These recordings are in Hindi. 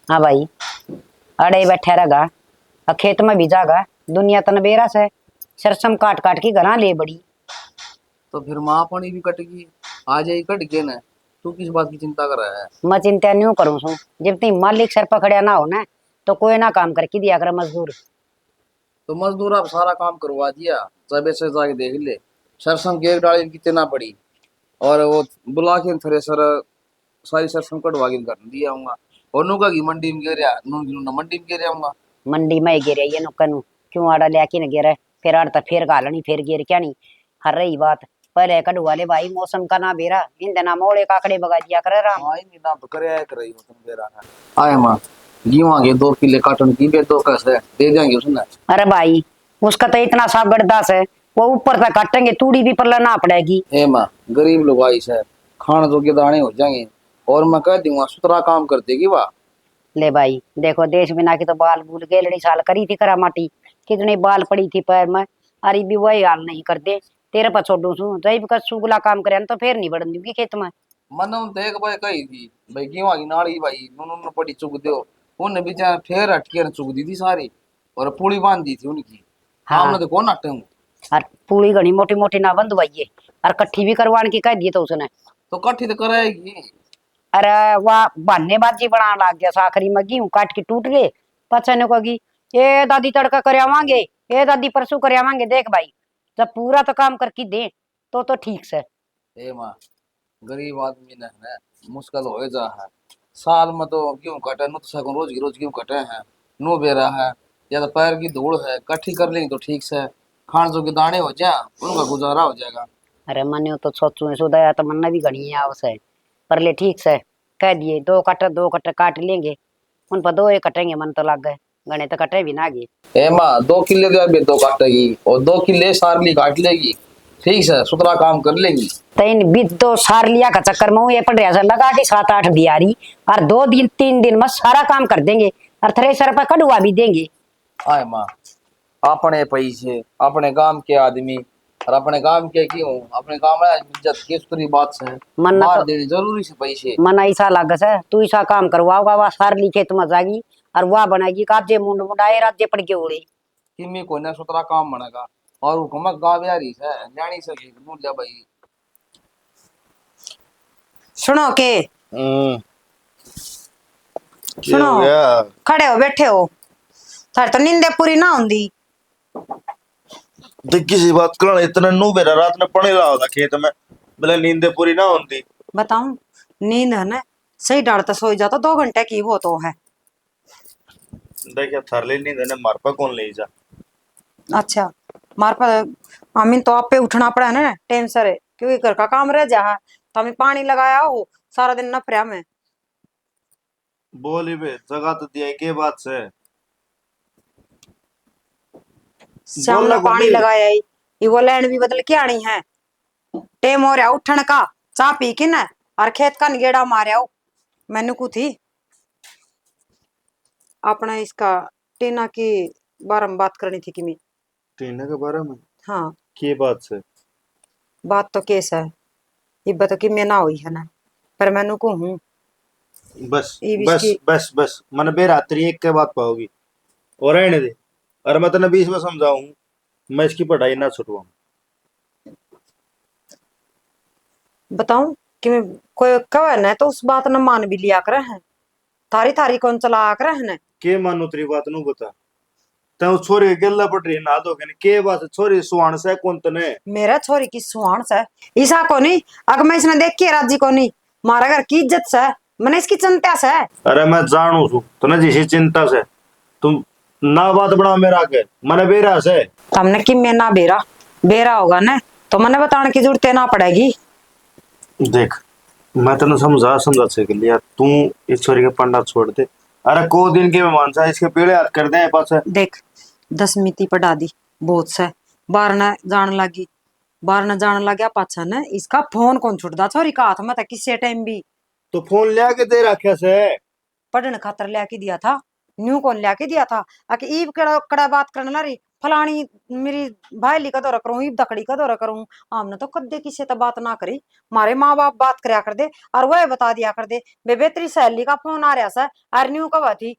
हाँ भाई, अड़े बैठे रहेगा, खेत में भी जागा। दुनिया तन बेरा से सरसम काट काट की घरा ले बड़ी। तो फिर माँ पानी भी कटेगी। आ जाएगी कट के ना। तू किस बात की चिंता कर रहा है? मैं चिंता न्यू करूँ सू, जब तक मालिक सर पकड़िया ना हो ना, तो कोई ना काम करके दिया कर मजदूर। तो मजदूर अब सारा काम करवा दिया। जब से जाके देख ले, सरसों की एक डाली कितना पड़ी। और वो बुला के थ्रेसर सारी सरसों कटवा के कर दिया हूँ। और नुका की मंडी में गिर नून की नूना मंडी में गिर आऊंगा। मंडी में गिरे ये नुकन क्यों आड़ा लिया कि न गिरे। फिर आड़ तो फिर गालनी फिर गिर क्या नहीं। हर रही बात पहले कड़वा ले भाई, मौसम का ना बेरा इन दिना मोड़े काकड़े बगा दिया करे राम। हाँ नहीं ना तो करे कर रही हो तुम दे रहा है। आए माँ, गेहूं आगे 2 किले काटन की बे 2 कैसे दे देंगे उसने। अरे भाई, उसका तो इतना सा बर्दाश्त है, वो ऊपर तक काटेंगे तूड़ी भी पल्ला ना पड़ेगी। ए माँ, गरीब लोग आई से खान जो के दाने हो जाएंगे। और मैं कह दूंगा सुतरा काम कर देगी वाह। ले भाई देखो, देश बिना की तो बाल भूल गए, लड़ी साल करी थी करा माटी, कितनी बाल पड़ी थी पैर में। अरे भी वही हाल नहीं करते। तेरे पर छोड़ू सू जब का सुगला काम करे तो फिर नहीं बढ़न दूंगी खेत में। मन देख भाई कही थी भाई गेहूं की नाड़ी भाई नून पड़ी चुग दो। उन बेचारा फिर हटके चुग दी थी सारी। और पुली बांध दी थी उनकी। हाँ, हमने तो कौन हटे हूँ। और पूरी घनी मोटी मोटी ना बंधवाइए, और कट्ठी भी करवाने की कह दिए तो उसने। तो कट्ठी तो कराएगी। अरे वाह, बहानेबाजी बना लाग गया, साखरी में गेहूं काट के टूट गए। पछने को की ए दादी तड़का कर आवांगे, ए दादी परसों कर आवांगे। देख भाई, जब पूरा तो काम करके दे तो ठीक से। ए माँ, गरीब आदमी ने है मुश्किल हो जा है। साल में तो क्यों कटे नु तो सगुन रोज की रोज क्यों कटे हैं। नो बेरा है या तो पैर की धूल है कट्ठी कर लेंगे तो ठीक से खान जो के दाने हो जाए उनका गुजारा हो जाएगा। अरे मने तो सोचू सुधा तो मन भी घनी है आवश्य, पर ले ठीक से कह दिए 2 कट्टे काट लेंगे। उन पर 2 कटेंगे, मन तो लग गए, गणे तो कटे भी ना गए। ए माँ, 2 किले तो अभी 2 काटेगी और 2 किले सारली काट लेगी। ठीक है सुतरा काम कर लेगी। तैन बीत दो सार लिया का चक्कर में ये पड़ रहा है लगा के 7-8 दिहाड़ी, और 2 दिन 3 दिन में सारा काम कर देंगे, और थ्रेसर पर कड़वा भी देंगे। आए माँ, अपने पैसे अपने काम के आदमी और अपने काम के क्यों अपने काम में इज्जत किस पूरी बात से मन न मार तो देनी जरूरी से पैसे। मन ऐसा लग से तू ऐसा काम करवाओगा, वह सार लिखे तुम जागी, और वह बनाएगी काजे मुंड मुंडाए राज्य पड़ के उड़े। कि मैं कोई ना सुतरा काम बनेगा। और हुकूमत गाँव यारी से जानी सके बोल जा भाई। सुनो के, क्या सुनो, हो गया? खड़े हो बैठे हो, थारे तो नींदे पूरी ना होंदी। तो किसी बात कर इतना नू बेरा रात में पड़े रहा होता खेत में, बोले नींदे पूरी ना होती। बताऊं, नींद है ना, सही डाल तो सोई जाता 2 घंटे की वो तो है। देखिए थरली नींद है मार पर कौन ले जा। अच्छा, मार पर हमें तो आप पे उठना पड़ा है ना, टेंशन है क्योंकि घर का काम रह जा है, तो हमें पानी लगाया हो सारा दिन नफरिया में। बोली बे जगह तो दिया के बात से शाम बोलना ने पानी गोली। लगाया ही, ये वो लैंड भी बदल के आनी है। टेम हो रहा उठन का, चाह पी के ना, और खेत का निगेड़ा मारे आओ। मैंने को थी अपना इसका टीना की बारे में बात करनी थी कि मैं। टीना के बारे में हाँ, के बात से? बात तो कैसा है, इब्बा तो कि मैं ना हुई है ना, पर मैंने को हूँ बस ये बस इसकी। बस बस मन बेरात्रि एक के बात पाओगी और रहने दे। अरे मैं तेने 20 में समझाऊं, मैं इसकी पढ़ाई ना छुटवाऊं। बताऊं कि मैं कोई कहे ना तो उस बात न मान भी लिया करे हैं, थारी थारी कौन चला करे है ना। के मानो तेरी बात नू बता। तू छोरी के गेला पड़ रही ना दो के बात छोरी सुहान से कौन तने? मेरा छोरी की सुहान से ईसा को नहीं, अगर मैं इसने देख के राजी को नहीं, मारा घर की इज्जत से, मैंने इसकी चिंता से। अरे मैं जानू छू तने जिसी चिंता से तुम ना बात बना मेरा के मने बेरा से। हमने कि मैं ना बेरा बेरा होगा ना, तो मैंने बताने की जरूरत ना पड़ेगी। देख मैं तेन समझा समझा सके लिया तू इस छोरी के पंडा छोड़ दे। अरे को दिन के मेहमान सा इसके पीड़े हाथ कर दे पास। देख, 10वीं ती पढ़ा दी बहुत से, बाहर न जान लगी, बाहर न जान लग गया पाछा न इसका फोन कौन छुटदा छोरी का हाथ में था किसी टाइम भी। तो फोन लिया के दे रखे से पढ़ने खातर लिया के दिया था, न्यू कौन लिया के दिया था, आके ईब कड़ा कड़ा बात करने ला रही। फलानी मेरी भाईली का दौरा करूं, दकड़ी का दौरा करूं। हमने तो कद्दे किसी से बात ना करी। मारे माँ बाप बात करया कर दे और वह बता दिया कर दे बेबे तेरी सहेली का फोन आ रहा सा अरन्यू कब थी।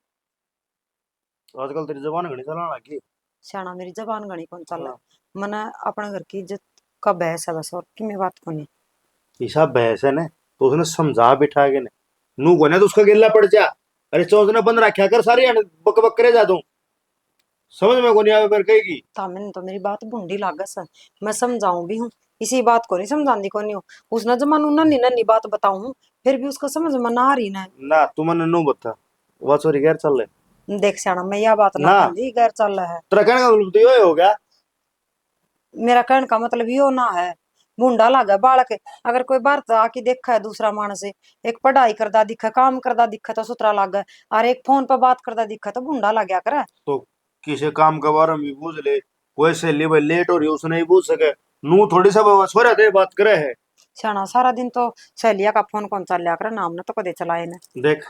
आजकल तेरी जबान घनी चलाना लगी। सियाना मेरी जबान गणी कौन चल हाँ। मने अपने घर की इज्जत का बहस है बस, और की मैं बात कोनी। ईसा बहस है ने तो उसने समझा बिठा के ने नू को ने तो उसका गिल्ला पड़ जा। अरे चौंस ने बंद रखा कर सारी बक बक करे जा दूं समझ में को नहीं आवे पर कहेगी। तामिन तो मेरी बात भुंडी लागत सा, मैं समझाऊं भी हूँ इसी बात को नहीं समझाती को नहीं हूँ। उसने जमानू नन्ही नन्ही बात बताऊं फिर भी उसको समझ में ना आ रही ना। ना तू मने नू बता वो छोरी गैर चल ले देख सियाना मैं यह बात ना ना कहती गैर चल रहा है। तेरा कहने का मतलब तो ये हो गया। मेरा कहने का मतलब यो ना है भूंडा लागे बालक। अगर कोई बाहर से आके देखा है दूसरा मानस है, एक पढ़ाई करदा दिखा काम करदा दिखा तो सुतरा लागे, और एक फोन पर बात करदा दिखा तो भूंडा लग गया करे। तो किसी काम के बारे में भी पूछ ले कोई सहेली भाई लेट हो रही है उसने ही पूछ सके नू थोड़ी सा छोरा दे बात करे है। सियाना सारा दिन तो सहेलिया का फोन कौन चल लिया करे ना, हमने तो कदे चलाए ना। देख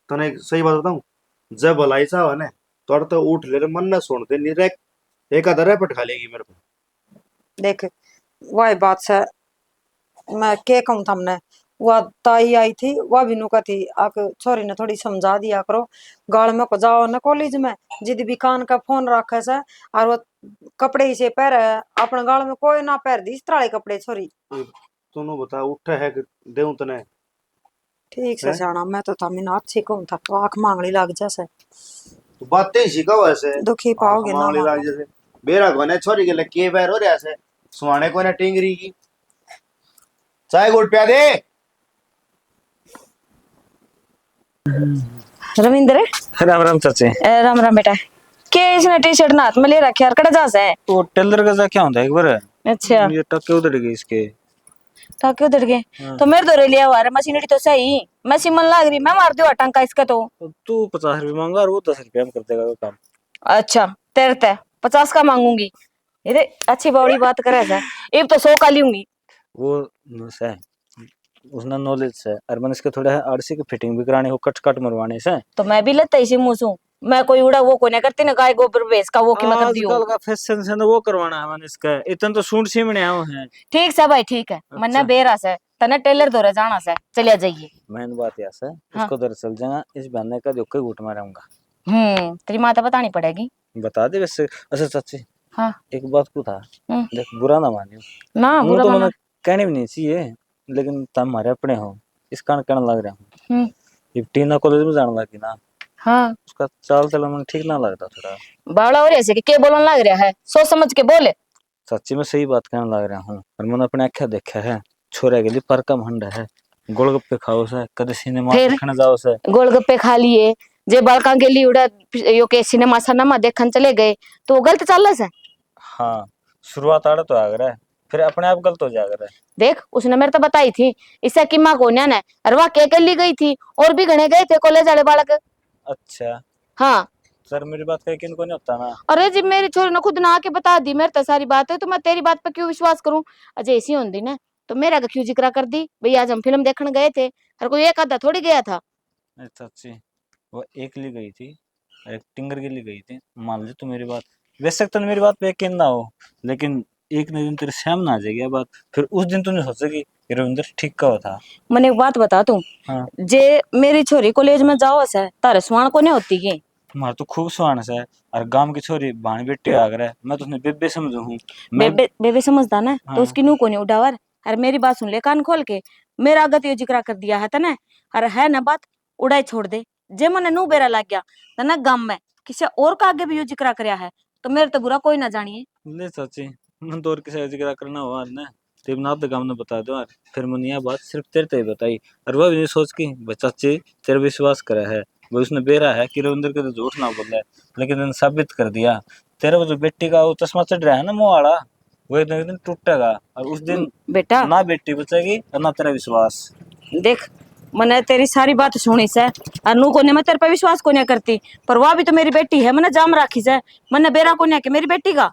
तने एक सही बात बताऊं जब भलाई सा है ना तोड़ तो उठ ले रे मन ना सुनते नहीं रे एक आधा रपट खा लेगी मेरे को। देख वही बात से मैं के कहूँ हमने वह ताई आई थी वह भी नुका थी आक छोरी ने थोड़ी समझा दिया करो गाल में को जाओ ना कॉलेज में जिद भी कान का फोन रखे से और वो कपड़े ही से पहरे अपने गाल में कोई ना पहर दी इस तरह के कपड़े छोरी। तूने बता उठ है कि देऊं तने ठीक से हैं? सियाना मैं तो थामी ना अच्छी कहूँ था तो आंख मांगली लग जैसे तो बातें ही सीखा वैसे दुखी पाओगे ना मामले लाग मानो। जैसे बेरा कोने छोरी के लगे पैर हो रहा से सुहाने कोने टिंगरी की चाय गुड़ पिया दे। रविंद्र राम राम चाचे। राम राम बेटा। के इसने टी शर्ट ना हाथ में ले रखी यार कड़ा जा से। वो टेलर का जा क्या होता है एक बार अच्छा ये टक्के उधर गई इसके। टाके उधर गए हाँ। तो मेरे दौरे लिया हुआ है मशीनरी तो सही मशीन मन लाग रही मैं मार दूं टंका इसका तो। तो तू 50 रुपये मांगा और वो 10 रुपये में कर देगा वो काम। अच्छा तेरे ते 50 का मांगूंगी ये अच्छी बड़ी बात करे सर अब तो 100 का लूंगी। वो से उसने नॉलेज से और मन इसके थोड़ा है आरसी की फिटिंग भी करानी हो कट कट मरवाने से। तो मैं भी लेता इसी मुंह सू मैं कोई उड़ा वो कोई नहीं करती ना गाय गोबर बेच का वो कीमत दियो। आजकल का फैशन से ना वो करवाना है मन इसका इतना तो सूट सीमने आओ है। ठीक से भाई ठीक है मन्ना अच्छा। बेरा से तने टेलर दौरे जाना से चलिया जाइए। मैंने बात यार से हाँ। उसको दर चल जाएगा इस बहने का जो कोई घूट मारूंगा। तेरी माता बतानी पड़ेगी। बता दे वैसे अच्छा चाची। हाँ एक बात को था हम्म। देख बुरा ना मानियो ना वो बुरा तो माना मैंने कहने भी नहीं चाहिए लेकिन तुम हमारे अपने हो इस कारण कहने लग रहा हूँ। ये टीना कॉलेज में जाने लगी ना हाँ उसका चाल चलन मन ठीक ना लगता थोड़ा। बावड़ा हो रहा है के बोलन लग रहा है सोच समझ के बोले। सच्ची में सही बात कहने लग रहा हूँ और मैंने अपने आँखें देखा है छोरे के लिए पर का मंड है गोलगप्पे खाओ से कदे सिनेमा फिर? देखने जाओ से गोलगप्पे खा लिए जे बालका के लिए उड़ा यो के सिनेमा सनमा देखन चले गए तो वो गलत चल रहा है। हाँ शुरुआत आड़े तो आ गया है फिर अपने आप गलत हो जाएगा। देख उसने मेरे तो बताई थी इससे कि माँ को ने और वह के ली गई थी और भी घने गए थे कॉलेज वाले बालक। अच्छा हाँ सर मेरी बात कहीं किन को नहीं होता ना। अरे जी मेरी छोरी ने खुद ना आके बता दी मेरे तो सारी बात है तो मैं तेरी बात पे क्यों विश्वास करूं। अजय ऐसी होती ना तो मेरा का क्यों जिक्र कर दी भाई आज हम फिल्म देखने गए थे हर कोई एक आधा थोड़ी गया था। अच्छा अच्छी वो एक ली गई थी एक टिंगर के लिए गई थी मान ली तो मेरी बात वैसे तो मेरी बात पे यकीन ना हो लेकिन एक न दिन तेरे सामने आ जाएगी बात फिर उस दिन तूने सोचेगी कि रविंद्र ठीक का था। मैंने एक बात बता तू हाँ। जे मेरी छोरी कॉलेज में जाओ से तारे सुहान को नहीं होती की तुम्हारा तो खूब सुहाना है और गांव की छोरी बाण बेटे आ गए मैं तो बेबे समझू हूँ। बेबे बेबे समझदा ना हाँ। तो उसकी नू को नहीं उड़ावर अरे मेरी बात सुन ले कान खोल के मेरा आगत यो जिक्र कर दिया है तने अरे है ना बात उड़ाई छोड़ दे जे मने नू बेरा लग गया तना गांव में किसी और का आगे भी यो जिक्र करया है तो मेरे तो बुरा कोई ना जानिए। ले चाची मन तो और किसी जिक्र करना हुआ ना तेरे ना तो गांव ने बता दो यार फिर मैंने यह बात सिर्फ तेरे ते ही बताई और वह भी नहीं सोच की चाची तेरे विश्वास करा है वो उसने बेरा है कि रविंद्र के तो झूठ ना बोला है लेकिन उन्होंने साबित कर दिया तेरे वो जो बेटी का वो चश्मा चढ़ रहा है ना मुंह वाला वो एक दिन टूटेगा और उस दिन बेटा ना बेटी बचेगी और ना तेरा विश्वास। देख मैंने तेरी सारी बात सुनी से अनु को ने मैं तेरे पे विश्वास को नहीं करती पर वह भी तो मेरी बेटी है मैंने जाम राखी से मैंने बेरा को नहीं कि मेरी बेटी का।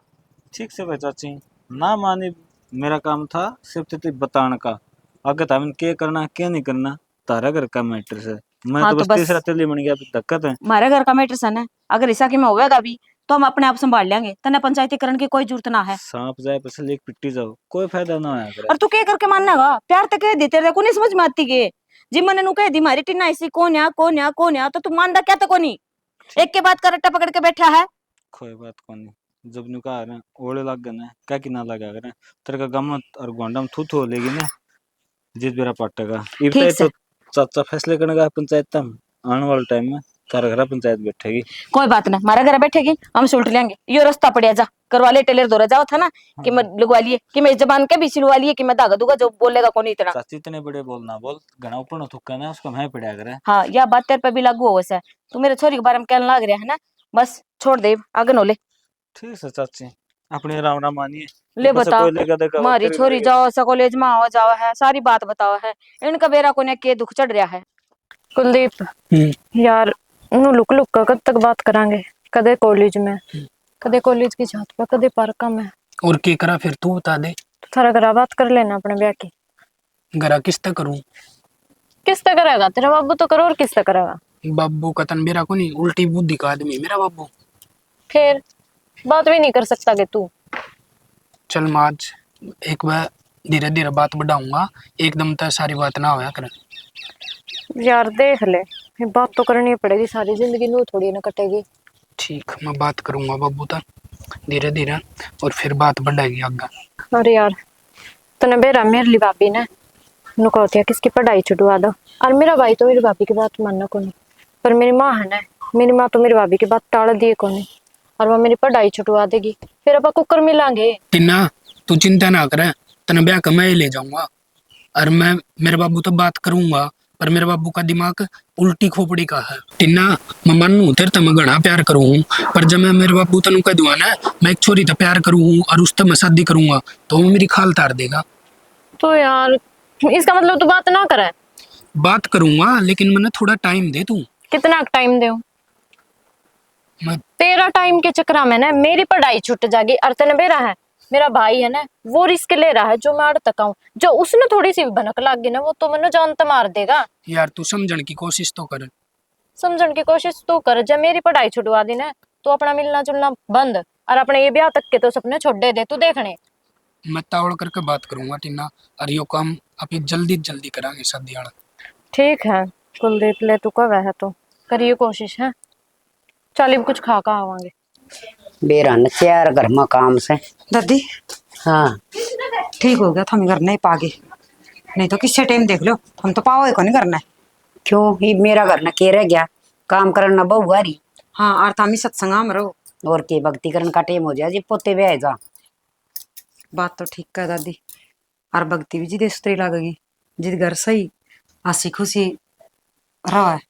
ठीक से भाई चाची ना मानी मेरा काम था सिर्फ तेरे बताने का आगे था क्या करना क्या नहीं करना तारा घर का मैटर से मैं हाँ, तो तो बस बस तीसरा तेली बन गया दिक्कत है। हमारे घर का मैटर सन है अगर ऐसा कि मैं होगा भी तो हम अपने आप संभाल लेंगे, तने पंचायतीकरण की कोई जरूरत ना है। सांप जाए पसले एक पिट्टी जाओ, कोई फायदा ना होया करे। और तू क्या करके माननेगा? प्यार तो कह दी तेरे को नहीं समझ में आती के, जी मैंने नु कह दी मारी टीना ऐसी कौन या तो तू मानदा क्या तो कोनी, एक के बाद करट्टा पकड़ के बैठा है। कोई बात कोनी, जब नु कहा ना ओले लग गए ना क्या कि ना लगा करे, तेरे का गम और गोंडम थू थू लेगी ना जिस बेरा पटेगा। इब ठीक तो से चाचा फैसले करने का पंचायत तम आने वाले टाइम में तारा घर पंचायत बैठेगी। कोई बात ना, मारा घर बैठेगी हम सुलट लेंगे, यो रास्ता पड़िया जा करवा ले, टेलर दौरा जाओ था ना कि मैं लगवा लिए कि मैं इस जबान के भी सिलवा लिए कि मैं धागा दूंगा, जो बोलेगा कौन इतना। चाची इतने बड़े बोल ना बोल, घना ऊपर न थुक्का ना उसको मैं पड़ा करे। हाँ यह बात तेरे पे भी लागू हो वैसे, तू मेरे छोरी के बारे में कहने लग रहा है ना, बस छोड़ दे आगे नो ले। ठीक है चाची, अपने राम राम मानिए। ले ऊपर से बता, कोई लेगा देगा मारी तेरे छोरी लिए। जाओ सा कॉलेज में आओ जाओ है, सारी बात बताओ है, इनका बेरा को ने के दुख चढ़ रहा है। कुलदीप यार, नु लुक लुक का कब तक बात करांगे, कदे कॉलेज में, कदे कॉलेज की छत पर, कदे पार्क में। और के करा फिर तू बता दे। तो थारा घरा बात कर लेना अपने ब्याह की। घरा किसता करूं? किससे करेगा तेरा बाबू तो करो, और किससे करेगा? बाबू का तन मेरा को नहीं, उल्टी बुद्धि का आदमी है मेरा बाबू। फिर बात भी नहीं कर सकता कि तू? चल मैं आज एक बार धीरे धीरे बात बढ़ाऊंगा, एकदम तक सारी बात ना होया करे। यार देख ले, ये बात तो करनी पड़ेगी, सारी जिंदगी नू थोड़ी ना कटेगी। ठीक, मैं बात करूंगा बाबू तक धीरे धीरे, और फिर बात बढ़ाएगी आगे। अरे यार, तने बेरा मेरे लिए भाभी ने नु कहती है किसकी पढ़ाई छुड़वा दो, और मेरा भाई तो मेरी भाभी की बात मानना को नहीं, पर मेरी माँ है ना, मेरी माँ तो मेरी भाभी की बात टाल दिए को नहीं, और वो मेरी पढ़ाई छुटवा देगी, फिर अपन कुकर मिलांगे। टिन्ना तू चिंता ना करे, तने ब्याह का मैं ही ले जाऊंगा, और मैं मेरे बाबू तो बात करूंगा, पर मेरे बाबू का दिमाग उल्टी खोपड़ी का है। टिन्ना मैं मानू तेरे तो मैं घना प्यार करूँ, पर जब मैं मेरे बाबू तनु कह दूंगा ना मैं एक छोरी तो प्यार करूँ और उस तो मैं शादी करूंगा, तो वो मेरी खाल तार देगा। तो यार इसका मतलब तू बात ना करे? बात करूंगा, लेकिन मैंने थोड़ा टाइम दे तू। कितना टाइम दे? मैं तेरा टाइम के चक्कर में ना मेरी पढ़ाई छूट जाएगी, और तेने मेरा है, मेरा भाई है ना, वो रिस्क ले रहा है जो मैं अड़ तक आऊं, जो उसने थोड़ी सी भी भनक लग गई ना वो तो मैंने जान तो मार देगा। यार तू समझने की कोशिश तो कर। समझने की कोशिश तू कर, जब मेरी पढ़ाई छुड़वा दी ना तो अपना मिलना जुलना बंद, और अपने ये ब्याह तक के तो सपने छोड़ दे तू देखने। मैं तावड़ करके बात करूंगा टिन्ना, और यो काम अभी जल्दी जल्दी करांगे शादी वाला। ठीक है कुलदीप, ले तू कब है तो करिए कोशिश है, चल अब कुछ खा का आवांगे। बेरा न चार घर में काम से। दादी हाँ ठीक हो गया, हम घर नहीं पागे, नहीं तो किससे टाइम देख लो, हम तो पाओ को नहीं करना है। क्यों ही मेरा घर न के रह गया, काम करना बहु आ रही। हाँ और थामी सत्संगा में रहो, और के भक्ति करने का टाइम हो जाए जी, पोते भी आए जा। बात तो ठीक है दादी, और भक्ति भी जिद स्त्री लगेगी, जिद घर सही हंसी खुशी रहा है।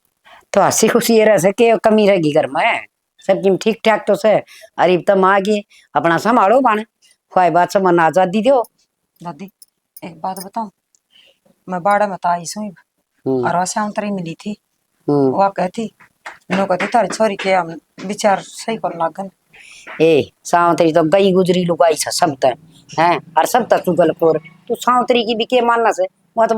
तो हंसी खुशी ये रह सके, कमी रहेगी घर में, सब चीज ठीक ठाक तो से। अरे तम आगे अपना संभालो बाण, ख्वाह बात से मन आजादी दो। दादी एक बात बताऊं, मैं बाड़ा में आई सुई, और वह श्यामतरी मिली थी, वह कहती नो कहती तारी छोरी के हम विचार सही कर लागन। ए सावंतरी तो गई गुजरी लुगाई से सब तक हैं, और सब तक चुगलखोर। तू सावंतरी की भी के मानना से, वो तो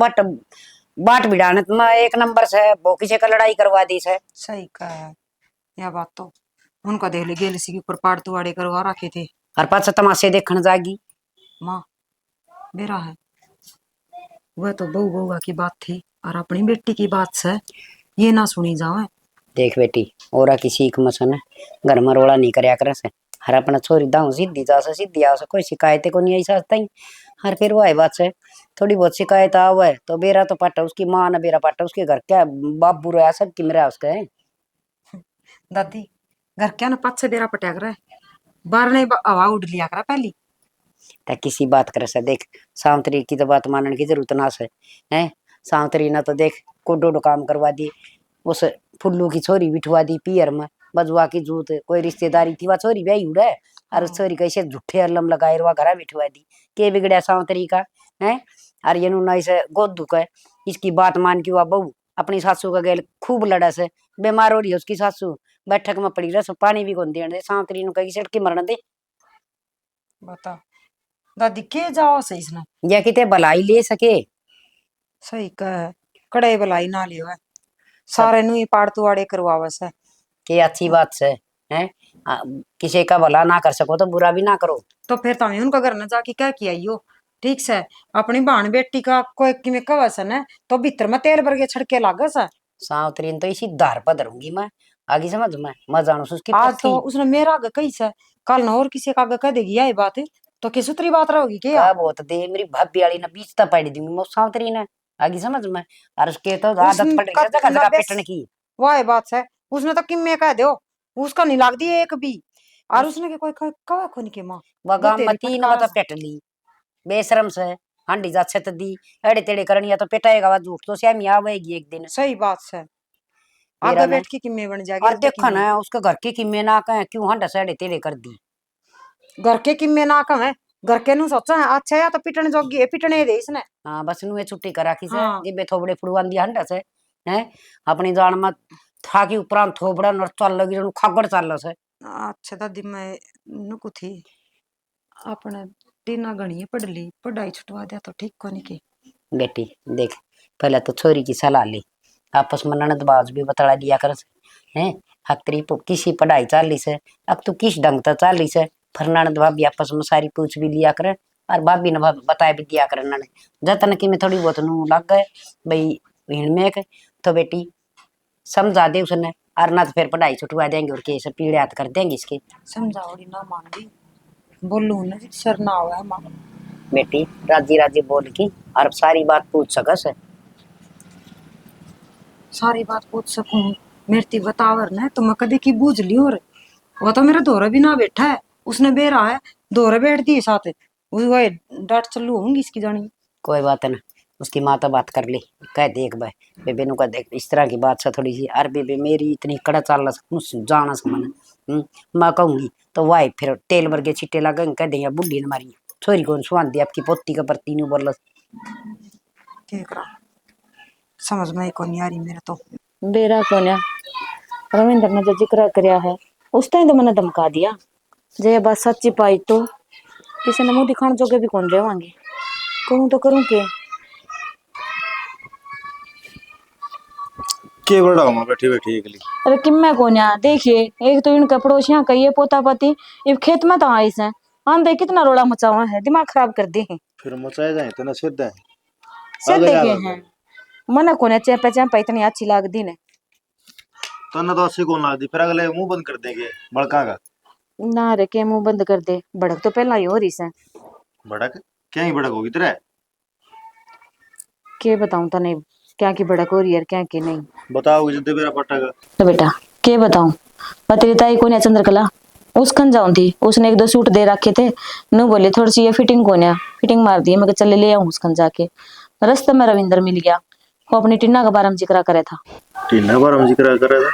बाट बिड़ाने में एक नंबर से, वो किसी का लड़ाई करवा दी से। सही कहा है, यह बात तो उनका देख ले, गेल सी के ऊपर पाड़ तुआड़े करवा रखे थे, और पास तमाशे देखने जागी। माँ मेरा है, वह तो बहू बउआ की बात थी, और अपनी बेटी की बात से ये ना सुनी जावे। देख बेटी, औरा की सीख मसन घर में रोड़ा नहीं करया करे से, हर अपना छोरी दाऊ सीधी जा से सीधी आ से, कोई शिकायत को नहीं आई सकता ही। हर फिर वो है बात से थोड़ी बहुत शिकायत आवे तो बेरा तो पाटा उसकी माँ ने, बेरा पाटा उसके घर, क्या बाप बुरा है सब की मेरा उसका है। दादी घर क्या ना पच से बेरा पटिया करे, बार नहीं हवा उड़ लिया करा पहली। ता किसी बात करे से, देख सावंतरी की तो बात मानने की जरूरत ना से है। सावंतरी ने तो देख कोडो काम करवा दी, उस फुल्लू की छोरी बिठवा दी पियर में, बजुआ की जूत कोई रिश्तेदारी थी, वह छोरी ब्याही उड़े, और उस छोरी कैसे झूठे अल्लम लगाए वह घर बिठवा दी। के बिगड़या सावंतरी का है, और ये नु से गोद दुख है, इसकी बात मान के वह बहू अपनी सासू का गेल खूब लड़ा से, बीमार हो रही है उसकी सासू, बैठक में पड़ी रह, पानी भी कौन देने दे, सावंतरी नु कही सड़के मरण दे। बता दादी के जाओ सही इसने, या किते भलाई ले सके। सही कह कड़े भलाई ना लियो है, सारे नु ही पाड़ तुआड़े करवावे से। के अच्छी बात से है, किसी का भला ना कर सको तो बुरा भी ना करो। तो फिर तमें उनका घर न जाके क्या किया यो? ठीक से अपनी बहन बेटी का कोई किमें कवसन है तो भीतर में तेल बरगे छड़के लागे सा। सावतरीन तो इसी धार पर धरूंगी मैं, आगे समझ में मैं जानू उसकी आज पत्थी। तो उसने मेरा आगे कही से, कल न और किसी का आगे कह देगी यही बात है तो किस उतरी बात रहोगी क्या? का बोत दे मेरी भाभी वाली ने बीच तक पड़ी दूंगी मैं सावतरीन है, आगे समझ में। और उसके तो आदत पड़ गई है जगह जगह पिटने की। वाह बात है, उसने तो किम्मे कह दो, उसका नहीं लाग दी एक भी। और उसने के कोई कवा कोनी के मां वह वो गांव में तेरी तीन फटकार बता पेट ली बेशरम से। हांडी जा छत दी एड़े तेड़े करनी तो पिटाएगा वह झूठ तो श्यामी आवेगी एक दिन। सही बात है, मेरा आगे ने बैठ के किम्मे बन जाएगी और अब देखो किम्मे। ना उसके घर की किम्मे ना कहे क्यों हांडा से एड़े तेड़े कर दी। घर के किम्मे ना कम है, घर के नु सोचा है अच्छा या तो पिटने जोगी है, पिटने दे इसने। हाँ बस नुए छुट्टी करा की से हाँ जिबे थोबड़े फुड़वान दिया हंडा से है अपनी जान में था कि उपरांत थोबड़ा नर चल लगी जनु खागड़ चल से। अच्छा दादी मैं नुकु थी अपने टीना गणी पढ़ ली, पढ़ाई छुटवा दिया तो ठीक कोनी की। बेटी देख पहले तो छोरी की सलाह ली, आपस में ननद बाज भी बतला दिया कर है। हक तेरी किसी पढ़ाई चाली से अब तू किस ढंग से चाली से फिर ननद भाभी आपस में सारी पूछ भी लिया करे और भाभी ने बताया भी दिया करे ननद जतन की में थोड़ी बहुत नू लग गए भाई भीड़ में तो बेटी समझा दे उसने और ना तो फिर पढ़ाई छुटवा देंगे और केस पीड़ित कर देंगे इसके। समझाओड़ी ना मान दी, बोलू ना सर ना हुआ मां। बेटी राजी राजी बोल की और सारी बात पूछ सकस। सारी बात पूछ सकूं मेरी बतावर ने तो मैं कभी की बूझ ली। और वो तो मेरा दौरा भी ना बैठा है, उसने बेरा है दौरे बैठ दिए साथ वही डांट चलू होंगी इसकी जानी। कोई बात ना उसकी माँ तो बात कर ली कह देख भाई बेबे नु का देख इस तरह की बात से थोड़ी सी अरे बेबे मेरी इतनी कड़ा चाल जाना मन मैं कहूंगी तो वाई फिर तेल वर्गे छिट्टे लगे कह देंगे बुढ़ी ने मारी छोरी को सुहान दी आपकी पोती का प्रति नु बोल। ठीक रहा, समझ में को नहीं आ रही मेरे तो। बेरा कोन्या रविंद्र ने जो जिक्र करया है उस टाइम तो मैंने धमका दिया जे ये बात सच्ची पाई तो किसी ने मुंह दिखाने जोगे भी कौन रहेंगे। कहूं तो करूं के बड़ा हूँ बैठी बैठी अगली। अरे किम्मे कोन्या देखिए एक तो इनका पड़ोसियां कहिए पोता पति इब खेत में तो आई से आंधे कितना रोड़ा मचावा है दिमाग खराब कर दे हैं। फिर मचाए जाए तो ना सीधा है सीधे के हैं मना कोने चेपे चेपे इतनी अच्छी लागदी ने तो ना तो अस्सी कौन ला दी फिर अगले मुंह बंद कर देंगे बड़का का। ना रे के मुंह बंद कर दे भड़क तो पहला ही हो रही से। भड़क क्या ही भड़क होगी तेरा। के बताऊं तो नहीं क्या की भड़क हो रही है क्या की नहीं बताओगे जिद्दे मेरा पटेगा तो बेटा के बताऊं पतरी ताई को चंद्रकला उसकन जाऊं थी उसने एक दो सूट दे रखे थे नु बोले थोड़ी सी ये फिटिंग कोन्या फिटिंग मार दी मैं चले ले आऊं उसकन जाके रास्ते में रविंद्र मिल गया वो अपनी टिन्ना के बारे में जिक्र करे था। टीना बार हम जिक्र कर रहा था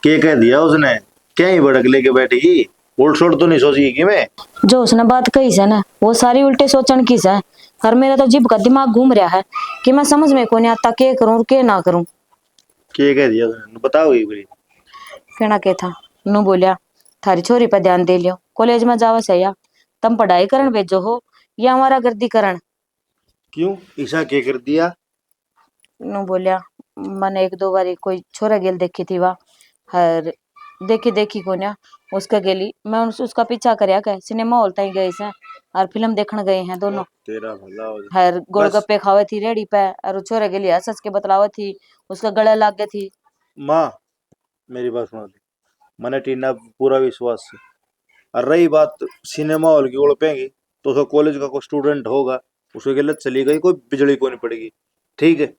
के कह दिया उसने क्या ही भड़क लेके बैठी उल्ट सुल्ट तो नहीं सोची कि मैं जो उसने बात कही से ना वो सारी उल्टे सोचन की से और मेरा तो जिब का दिमाग घूम रहा है कि मैं समझ में को नहीं आता के करूं के ना करूं। के कह दिया उसने बताओ एक बारी। कहना के था नु बोलिया थारी छोरी पर ध्यान दे लियो कॉलेज में जावे से या तुम पढ़ाई करन भेजो हो या हमारा गर्दी करन। क्यों ईसा के कर दिया। नु बोलिया मैंने एक दो बारी कोई छोरा गेल देखी थी वा हर देखी देखी को ना उसका गेली मैं उसका पीछा करया के सिनेमा हॉल तक गए से और फिल्म देखने गए हैं दोनों। तेरा भला हो जाए। हर बस गोलगप्पे खावे थी रेडी पे और छोरा गेली हंस हंस के बतलावे थी उसका गले लाग गई थी। माँ मेरी बात सुनो थी मैंने टीना पूरा विश्वास है और रही बात सिनेमा हॉल की उड़पेंगी तो उसका कॉलेज का कोई स्टूडेंट होगा उसके गलत चली गई कोई बिजली को नहीं पड़ेगी ठीक है।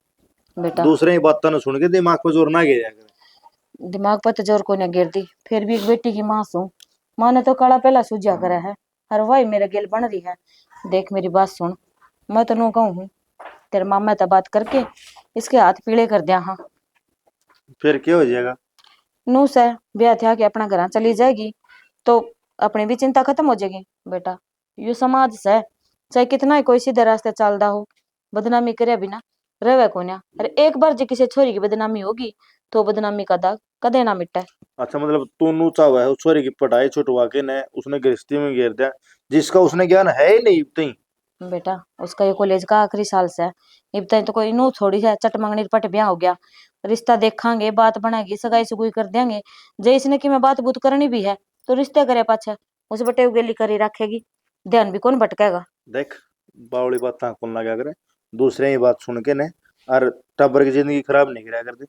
बेटा दूसरे ही बात ना सुन के दिमाग पर जोर ना गिर दिमाग पर तो जोर को न गिर दी फिर भी एक बेटी की मां सू मां ने तो काला पहला सूझा करा है हर वही मेरे गिल बन रही है। देख मेरी बात सुन मैं तो नो कहूं हूं तेरे मामा तो बात करके इसके हाथ पीले कर दिया। हाँ फिर क्या हो जाएगा। नू से ब्याह थिया के अपना घर चली जाएगी तो अपनी भी चिंता खत्म हो जाएगी। बेटा यू समाज से चाहे कितना ही कोई सीधे रास्ते चलदा हो बदनामी करे बिना रहे को ना। अरे एक बार जो किसी छोरी की बदनामी होगी तो बदनामी का दाग कदे ना मिटे। अच्छा मतलब तू नू चाहवा है उस छोरी की पढ़ाई छुटवा के ने उसने गृहस्थी में घेर दिया जिसका उसने ज्ञान है ही नहीं इतनी। बेटा उसका ये कॉलेज का आखिरी साल से इब तक तो कोई नू थोड़ी है चट मंगनी पट ब्याह हो गया रिश्ता देखांगे बात बनेगी सगाई सुगुई कर देंगे जे इसने कि मैं बात बूत करनी भी है तो रिश्ते करे पाछे उस बटे उगेली करी रखेगी, ध्यान भी कौन भटकेगा। देख बावली बात कौन लगा करे, दूसरे ही बात सुन के ने और टब्बर की जिंदगी खराब नहीं करा करते।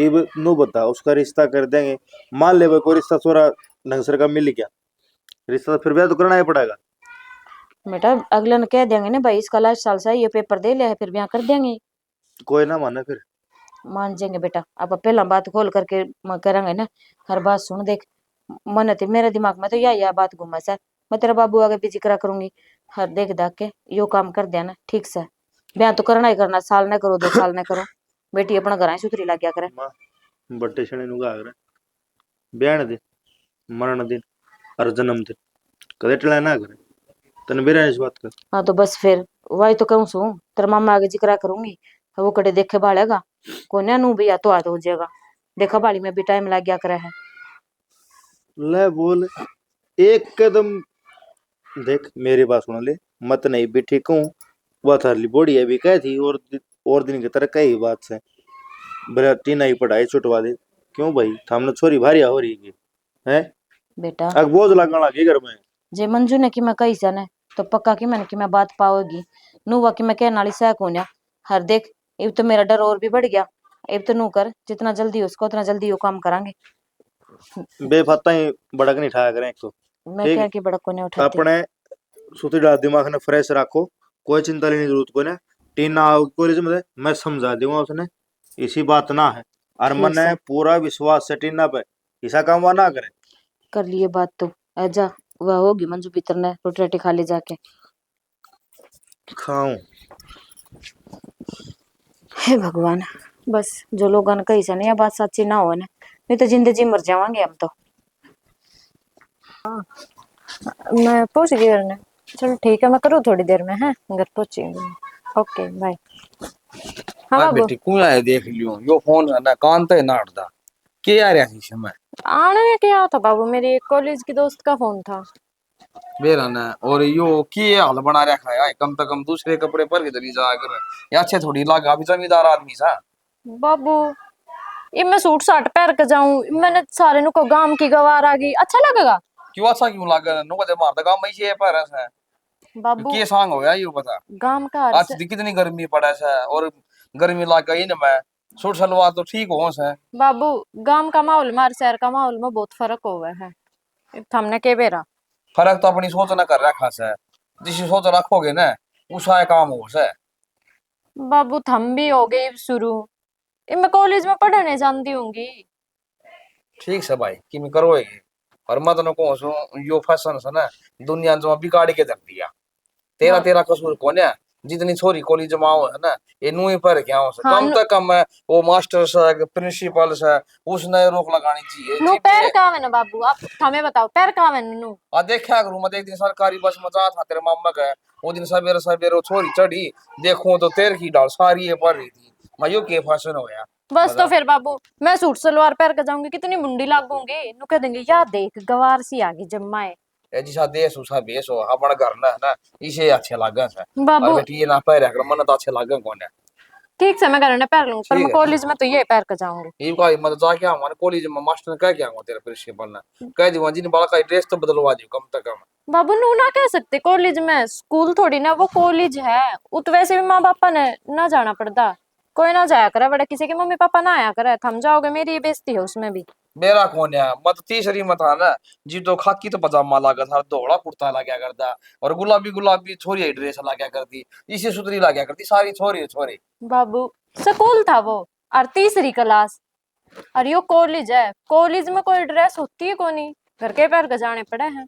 अब नु बता उसका रिश्ता कर देंगे, मान ले कोई रिश्ता थोड़ा ढंग का मिल गया, रिश्ता तो फिर ब्याह तो करना ही पड़ेगा। बेटा अगले ने कह देंगे ना भाई इसका लास्ट साल से ये पेपर दे लिया है, फिर ब्याह कर देंगे। कोई ना माने फिर मान जाएंगे बेटा, अब पहला बात खोल करके करेंगे ना। हर बात सुन देख, मन थी मेरे दिमाग में तो यह बात घूमा सर, मैं तेरा बाबू आगे भी जिक्र करूंगी। हर देख दाख के यो काम कर दिया ना ठीक से, ब्याह तो करना ही करना, साल न करो 2 साल न करो, बेटी अपना घर सुथरी लग गया करे। बट्टे छने नु गा करे ब्याह दिन, मरण दिन और जन्मदिन कदे टला ना करे, तने बेरा इस बात का। हाँ तो बस फिर वही तो कहूँ सू, तेरा मामा आगे जिक्र करूंगी, वो कड़े देखे बालेगा कोने नू भी या तो हाथ हो जाएगा, देखा बाली में भी टाइम लग गया करे है। ले बोल एक कदम देख मेरी बात सुन ले, मत नहीं भी ठीक हूँ, वह थारली बॉडी अभी कह थी और दिन की तरह कई बात से बड़ा टीना ही पढ़ाई छुटवा दे। क्यों भाई थामने छोरी भारिया हो रही है बेटा अब बोझ लगने लगी घर में। जे मंजू ने कि मैं कही सने तो पक्का कि मैंने कि मैं बात पाओगी, नुआ कि मैं कहने वाली सह कोन्या। हर देख अब तो मेरा डर और भी बढ़ गया, अब तो नू कर जितना जल्दी हो उसको उतना जल्दी वो काम करांगे। बेफाता ही बड़क नहीं ठाया करें। एक तो मैं ठीक क्या है, कि बड़ा कोने उठाती अपने सुती डाल दिमाग ने फ्रेश रखो, कोई चिंता लेने की जरूरत को ना। टीना कॉलेज में मैं समझा दूंगा उसने, इसी बात ना है और ठीक मन से। पूरा विश्वास है टीना पे, ऐसा काम वह ना करे। कर लिए बात तो आजा, वह होगी मंजू भीतर ने रोटी रोटी खा ले जाके। खाऊं हे भगवान, बस जो लोगों ने कही सने या बात सच्ची ना हो ना, नहीं तो जिंदगी जी मर जावांगे हम तो। मैं पहुंच गई घर में, चलो ठीक है मैं करूँ थोड़ी देर में, है घर पहुंची हूँ। Okay bye. हाँ अरे बाबू बेटी कुया है देख लियो, यो फोन है ना कान ते ना अड़दा के आ रहा है समय आने में क्या था बाबू, मेरी एक कॉलेज की दोस्त का फोन था। बेरा ना। और यो की हाल बना रखा है, कम से कम दूसरे कपड़े पर के चली जा कर, या अच्छे थोड़ी लागा भी जमींदार आदमी सा। बाबू ये मैं सूट साट पहन के जाऊं, मैंने सारे नु को गांव की गवार आ गई, अच्छा लगेगा क्यों अच्छा क्यों लागा, नो कदे मार दगा मैं ये पर है बाबू। के सांग होया यो बता। गांव का हर आज दी कितनी गर्मी पड़ा है, और गर्मी लागा ही ना मैं सूट सलवार तो ठीक हो से। बाबू गांव का माहौल मार शहर का माहौल में बहुत फर्क हुआ है, हमने के बेरा। फर्क तो अपनी सोच ना कर रखा से, जिस सोच रखोगे ना उसा काम हो से। बाबू थम भी हो गई शुरू, मैं कॉलेज में पढ़ने जानती होंगी। ठीक से भाई कि मैं करोगे, और मत न को सो यो फैशन से ना दुनिया जो बिगाड़ के रख दिया। तेरा हाँ। तेरा कसूर कौन है, जितनी छोरी कॉलेज में आओ है ना ये नुई पर क्या हो से हाँ, कम से कम है वो मास्टर से प्रिंसिपल से उसने रोक लगानी चाहिए। नु जी पैर कहाँ है ना बाबू, आप हमें बताओ पैर कहाँ है नु। आ देखा करूं मैं, एक दिन सरकारी बस में जा था तेरे मामा का, वो दिन सवेरे सवेरे वो छोरी चढ़ी, देखूं तो तेर की डाल सारी ये पड़ रही थी। मैं यो के फैशन होया बस तो फिर बाबू मैं सूट सलवार पहन के जाऊंगी, कितनी मुंडी लागूंगी, नु कह देंगे या देख गवार सी आ गई जम्मा ए जिसा देश उसा बेस हो अपना घर ना है ना, इसे अच्छे लागे से। और बाबू। बेटी ये ना पैर कर मन तो अच्छे लागे कौन है। ठीक से मैं घर में पहन लूंगी, पर ठीक मैं है। कॉलेज में तो ये पहन के जाऊंगी। ये का मत जाके हमारे कॉलेज में मास्टर ने कह क्या तेरे प्रिंसिपल ने कह दिया जिन बाल का ड्रेस तो बदलवा दियो कम से कम। बाबू नू ना कह सकते, कॉलेज में स्कूल थोड़ी ना, वो कॉलेज है। उत वैसे भी माँ पापा ने ना जाना पड़ता, कोई ना जाया करे, बड़ा किसी के मम्मी पापा ना आया करे, थम जाओगे मेरी बेइज्जती है उसमें भी। मेरा कौन है मत तीसरी मत आना जी, तो खाकी तो पजामा लागा था, धोला कुर्ता ला क्या करता, और गुलाबी गुलाबी छोरी ड्रेस ला क्या करती, इसी सुतरी ला क्या करती, सारी छोरी छोरी। बाबू स्कूल था वो, और तीसरी क्लास, और यो कॉलेज है, कॉलेज में कोई ड्रेस होती है कोनी, घर के पैर के जाने पड़े हैं।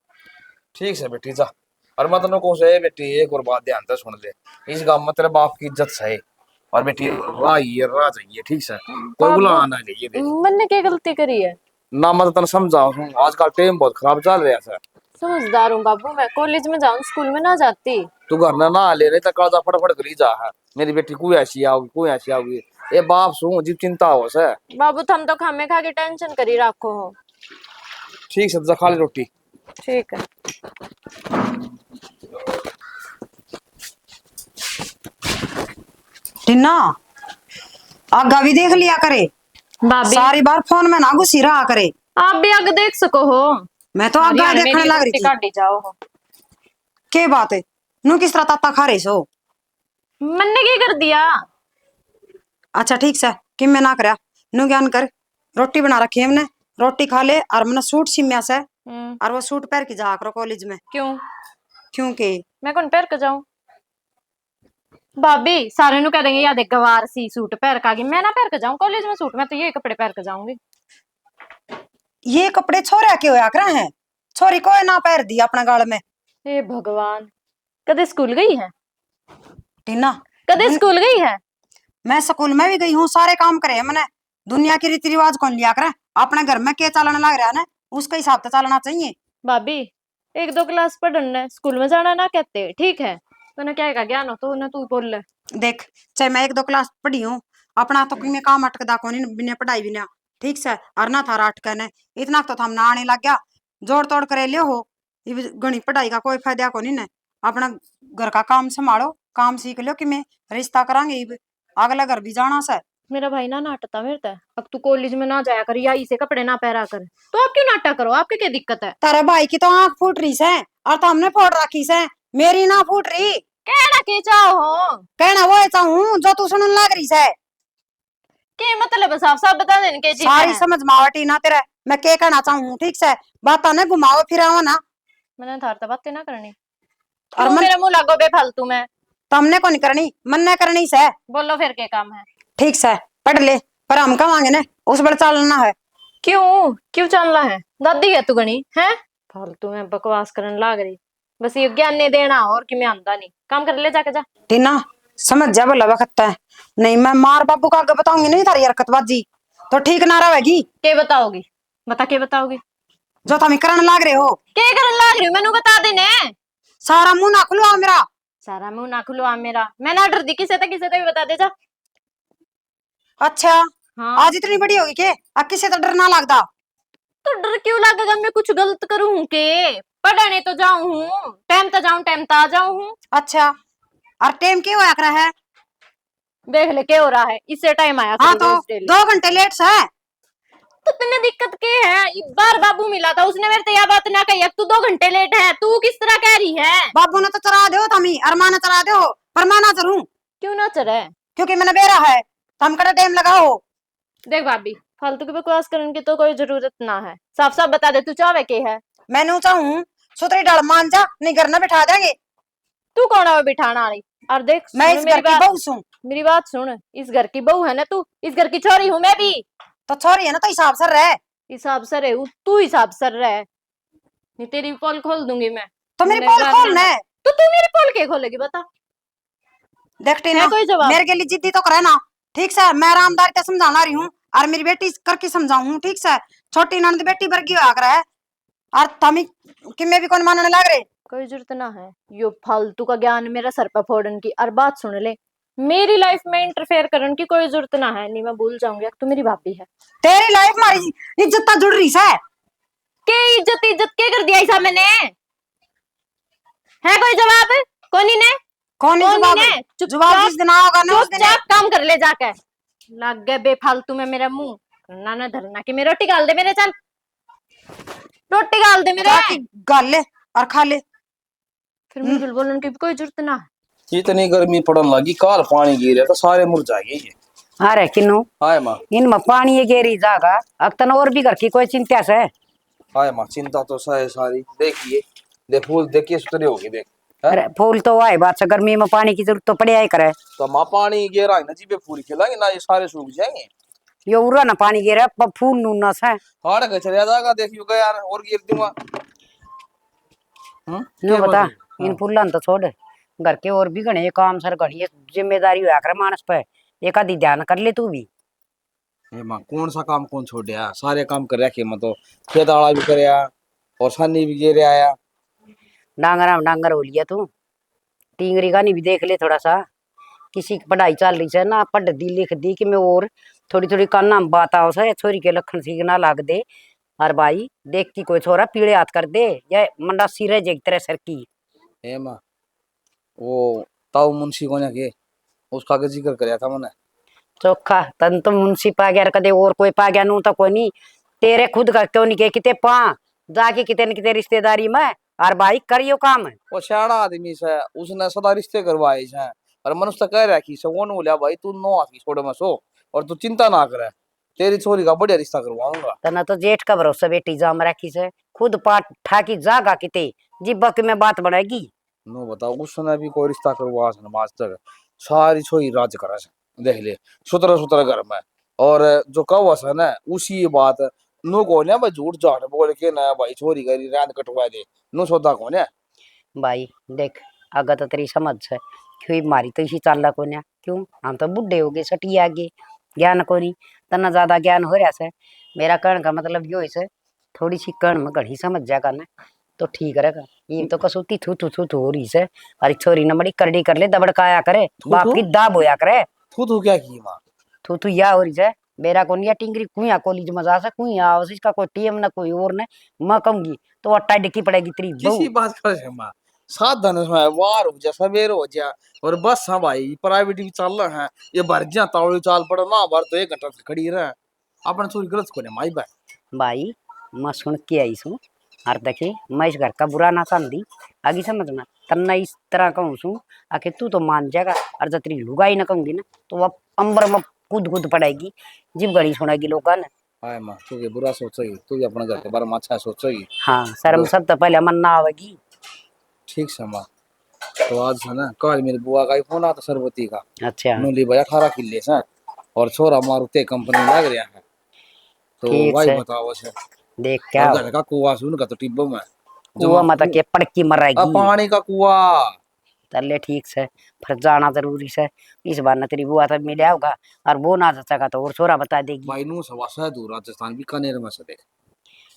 ठीक है बेटी जा, और मत नो को से बेटी एक और बात ध्यान से सुन ले, इस गांव में तेरे बाप की इज्जत सही, और बेटी राह जाइए ठीक से, कोई बुला ना जाइए देख। मैंने क्या गलती करी है? ना मत तन समझाओ, आजकल टाइम बहुत खराब चल रहा है। समझदार हूँ बाबू, मैं कॉलेज में जाऊँ स्कूल में ना जाती। तू घर ना ले रही तो कल फटाफट करी जा है, मेरी बेटी कोई ऐसी आओगी कोई ऐसी आओगी, ए बाप सू जी चिंता हो से। बाबू थम तो खामे खा के टेंशन करी रखो हो। ठीक से जा खा ले रोटी। ठीक है। टीना आगा भी देख लिया करे, भाभी सारी बार फोन में ना घुसी रहा करे। आप भी आगे देख सको हो। मैं तो आगे हरियाणा में देखने भी लग रही रोटी थी। काटी जाओ हो। के बात है, नू किस तरह ताता खा रही सो? मैंने क्या कर दिया? अच्छा ठीक से कि मैं ना करया, नू ज्ञान कर, रोटी बना रखी है हमने, रोटी खा ले और मैंने सूट सिम्या से, और वो सूट पहन के जा करो कॉलेज में। क्यों? क्योंकि मैं कौन पहन के जाऊं? भाभी सारे नु कह देंगे या देख गवार सी सूट पहन के आ गई। मैं ना पहन के जाऊं कॉलेज में सूट, मैं तो ये कपड़े पहन के जाऊंगी। ये कपड़े छोरा के होया करे हैं, छोरी को ना पैर दिया अपने गाल में। हे भगवान, कदे स्कूल गई है? टीना, कदे स्कूल गई है? मैं स्कूल में भी गई हूँ, सारे काम करे हैं मैंने। दुनिया के रीति रिवाज कौन लिया करे, अपने घर में क्या चलने लग रहा है ना, उसके हिसाब से चलना चाहिए। भाभी एक दो क्लास पढ़ने स्कूल में जाना ना कहते, ठीक है? तूने क्या का ज्ञान हो तो ना तू बोल ले। देख, चाहे मैं एक दो क्लास पढ़ी हूँ, अपना तो में काम अटकदा को नहीं, बिना पढ़ाई बिना, ठीक से। और ना था अटकन है इतना तो हम ना आने लग गया, जोड़ तोड़ करे लियो हो। ये घनी पढ़ाई का कोई फायदा को नहीं, अपना घर का काम संभालो, काम सीख लियो कि मैं रिश्ता करांगे, इब अगला घर भी जाना से। मेरा भाई ना नाटकता मेरे है, अब तू कॉलेज में ना जाया कर या इसे कपड़े ना पहरा कर। तो आप क्यों नाटक करो, आपके क्या दिक्कत है? तारे भाई की तो आंख फूट रही से, और तो हमने फोड़ रखी से, मेरी ना फूट रही। कहना के चाहो हो? कहना वो चाहूं जो तू सुनने लग रही से। के मतलब साफ साफ बता देने के चीज सारी है। समझ मावटी ना तेरे, मैं क्या कहना चाहूं, ठीक से। बात ने घुमाओ फिराओ ना, मैंने थार तो बातें ना करनी। और तुम मन मेरे मुंह लागो बेफालतू में। तो हमने को नहीं करनी, मन ने करनी से। बोलो फिर के काम है? ठीक से पढ़ ले, पर हम कमांगे ना, उस बड़ चलना है। क्यों क्यों चलना है? दादी है तू गणी है? फालतू में बकवास करने लाग रही, बस ये ज्ञान नहीं देना और कि मैं आंदा नहीं। काम कर ले जाके जा। टीना समझ जा, बोला वक्त है नहीं, मैं मार बाबू का आगे बताऊंगी नहीं तारी हरकतबाजी, तो ठीक ना रहेगी। के बताओगी? बता के बताओगी? जो तुम करने लाग रहे हो, के करने लाग रही हूँ मैनू बता देने। सारा मुंह ना खुलवा मेरा। सारा मुंह ना खुलवा मेरा, मैं ना डरती किसे तो भी बता दे जा। अच्छा हाँ आज इतनी बड़ी होगी के अब किसी तो डर ना लगता। तो डर क्यों लगेगा? मैं कुछ गलत करूं हूं के? पढ़ने तो जाऊं हूँ, टाइम तो जाऊं टाइम तो आ जाऊं हूँ। अच्छा और टाइम क्यों होया करा है? देख ले क्या हो रहा है, इससे टाइम आया हाँ करो तो रोज डेली। 2 घंटे लेट से है। तो तुम्हें दिक्कत क्या है? एक बार बाबू मिला था, उसने मेरे से यह बात ना कही, अब तू 2 घंटे लेट है। तू किस तरह कह रही है? बाबू ने तो चरा दो तमी, और माँ ने चरा दो, पर मैं ना चलूं क्यों ना चले? क्योंकि मैंने बेरा है, तुम कड़ा टाइम लगाओ। देख भाभी, फालतू की बकवास करने की तो कोई जरूरत ना है। साफ साफ बता दे तू चाहे के है। मैंने चाहूं सुतरी डाल मान जा, नहीं घर ना बिठा देंगे। तू कौन है वो बिठाना वाली? और देख मैं सुन इस मेरी घर की बात, बहू हूँ। मेरी बात सुन। इस घर की बहू है ना तू, इस घर की छोरी हूँ मैं भी। तो छोरी है ना, तो हिसाब से रहे। हिसाब से रहे तू, हिसाब से रहे, नहीं तेरी पोल खोल दूंगी मैं। तो मेरी मेरे पोल बात खोलना ना- है। तो तू मेरी पोल के खोलेगी बता? देखती ना, है कोई जवाब? मेरे के लिए जिद्दी तो करे ना, ठीक से। मैं आरामदारी से समझाना रही हूँ, और मेरी बेटी करके समझाऊं, ठीक से। छोटी नंद बेटी वर्गी आ कर है, और तमी कि मैं भी कौन मानने लग रहे। कोई जरूरत ना है यो फालतू का ज्ञान मेरा सर पर फोड़न की। और बात सुन ले, मेरी लाइफ में इंटरफेयर करने की कोई जरूरत ना है, नहीं मैं भूल जाऊंगी तू मेरी भाभी है। तेरी लाइफ हमारी इज्जत तो जुड़ रही है। के इज्जत इज्जत के कर दिया ऐसा मैंने? है कोई जवाब? कोनी ने? कौन ही जवाब है? जवाब जिस दिन आओगा ना उस दिन। चुपचाप काम कर ले जाके। लग गए बेफालतू में मेरा मुंह करना ना धरना कि मेरी रोटी गाल दे मेरे। चल रोटी गाल दे मेरे। जाके गाल ले और खा ले। फिर मुझे बोलने की भी कोई जरूरत ना है। इतनी गर्मी पड़न लगी, काल पानी गिरे तो सारे मुरझाए ये। अरे किन्नू हाय माँ, इनमें पानी ये गेरी जागा अक्तन और भी घर की कोई चिंता से। हाय माँ, चिंता तो है सारी। देखिए देख फूल देखिए सुतरी होगी देख है? अरे फूल तो आए बात से, गर्मी में पानी की जरूरत तो पड़े ही करे। तो माँ पानी गिरा है ना जी, फूल खिलाएंगे ना, ये सारे सूख जाएंगे। ये उरा ना पानी गिरा फूल नूना से हाड़ के चले जाएगा, देखियो गया यार, और गिर दूंगा। नो बता, इन फूलन तो छोड़, घर के और भी घने काम सर घनी जिम्मेदारी हुआ करे मानस पे, एक आधी ध्यान कर ले तू भी। ए माँ कौन सा काम कौन छोड़ दिया, सारे काम कर रखे। मैं तो खेत आड़ा भी करया और सानी भी गिर आया। डांगरा में डांगर हो लिया तू, टींगरी का नहीं भी देख ले थोड़ा सा। किसी की पढ़ाई चल रही है ना, पढ़ दी लिख दी कि मैं और थोड़ी थोड़ी काना में बात आओ से, छोरी के लखन सीख ना लाग दे। और भाई देखती कोई छोरा पीड़े हाथ कर दे या मंडा सिरे जेग तेरे सर की। ए माँ वो ताऊ मुंशी को के उसका के जिक्र करया था मैंने। चोखा तन तो मुंशी पा गया कदे और कोई पा गया नू तो कोई नहीं। तेरे खुद का क्यों नहीं के किते पा जाके कितने न कितने रिश्तेदारी में और भाई करियो काम है। वो सियाना आदमी से उसने सदा रिश्ते करवाए है और मनुष्य कह रहा कि वो नु लिया भाई तू नो आकी छोड़ मत सो और तू चिंता ना करे तेरी छोरी का बढ़िया रिश्ता करवाऊंगा। तना तो जेठ का भरोसा बेटी जाम रखी से खुद पाठ ठाकी जागा किते जिब्बक में बात बढ़ेगी। नो बताओ उसने भी कोई रिश्ता करवा आज तक सारी छोरी राज करा से देख ले सुतरा सुतरा घर में और जो कौवा है ना उसी बात नो को ना भाई झूठ झाट बोल के ना भाई छोरी करी रात कटवा दे नो सौदा को ना। भाई देख अगर तो तेरी समझ है क्यों मारी तो इसी चाल को ना क्यों हम तो बुढ़े हो गए सटी आगे ज्ञान को नहीं तना ज्यादा ज्ञान हो रहा से मेरा कहने का मतलब यो है थोड़ी सी कण में घड़ी समझ जाएगा ना तो ठीक रहेगा। ये तो कसौती थू हो रही से अरे छोरी न बड़ी करडी कर ले दबड़काया करे बाप की दाब होया करे। तू क्या की मां थू या हो रही है मेरा को नहीं टिंगरी कुया कॉलेज में जा से कुया इसका कोई टीएम ना कोई और ने मैं कहूंगी तो अट्टा डिक्की पड़ेगी तेरी किसी बात कर से मां साधन है वार हो जा सवेर हो जा और बस हाँ भाई प्राइवेट भी चल रहा है ये भर जा तावड़ी चाल पड़ा ना भर तो 1 घंटा खड़ी रहे अपन छोरी गलत को माई भाई मैं सुन के आई सू और देखी मैं इस घर का बुरा ना चाहती आगे समझना तन्ना इस तरह कहूँ सू आखिर तू तो मान जाएगा और जब तेरी लुगाई ना कहूंगी ना तो वह अंबर में कूद पड़ेगी जिब घड़ी सुनेगी लोग ने। हाय मां तू ये बुरा सोचेगी तू भी अपने घर के बारे में अच्छा सोचेगी। हाँ शर्म सब तो पहले मन ना आवेगी। ठीक है मां तो आज है ना कल मेरी बुआ का ही फोन आता सरबती का अच्छा नूली भाई 18 किले से और छोरा मारुति कंपनी लग रहा है तो ठीक भाई है। बताओ से देख क्या और घर का कुआं सुन का तो टिब्बो में कुआ मत के पड़की मरेगी पानी का कुआं चले ठीक से फिर जाना जरूरी से इस बार न तेरी बुआ तक मिले होगा और वो ना सका तो और छोरा बता देगी। भाई नू सवा से दूर राजस्थान बीकानेर में से देख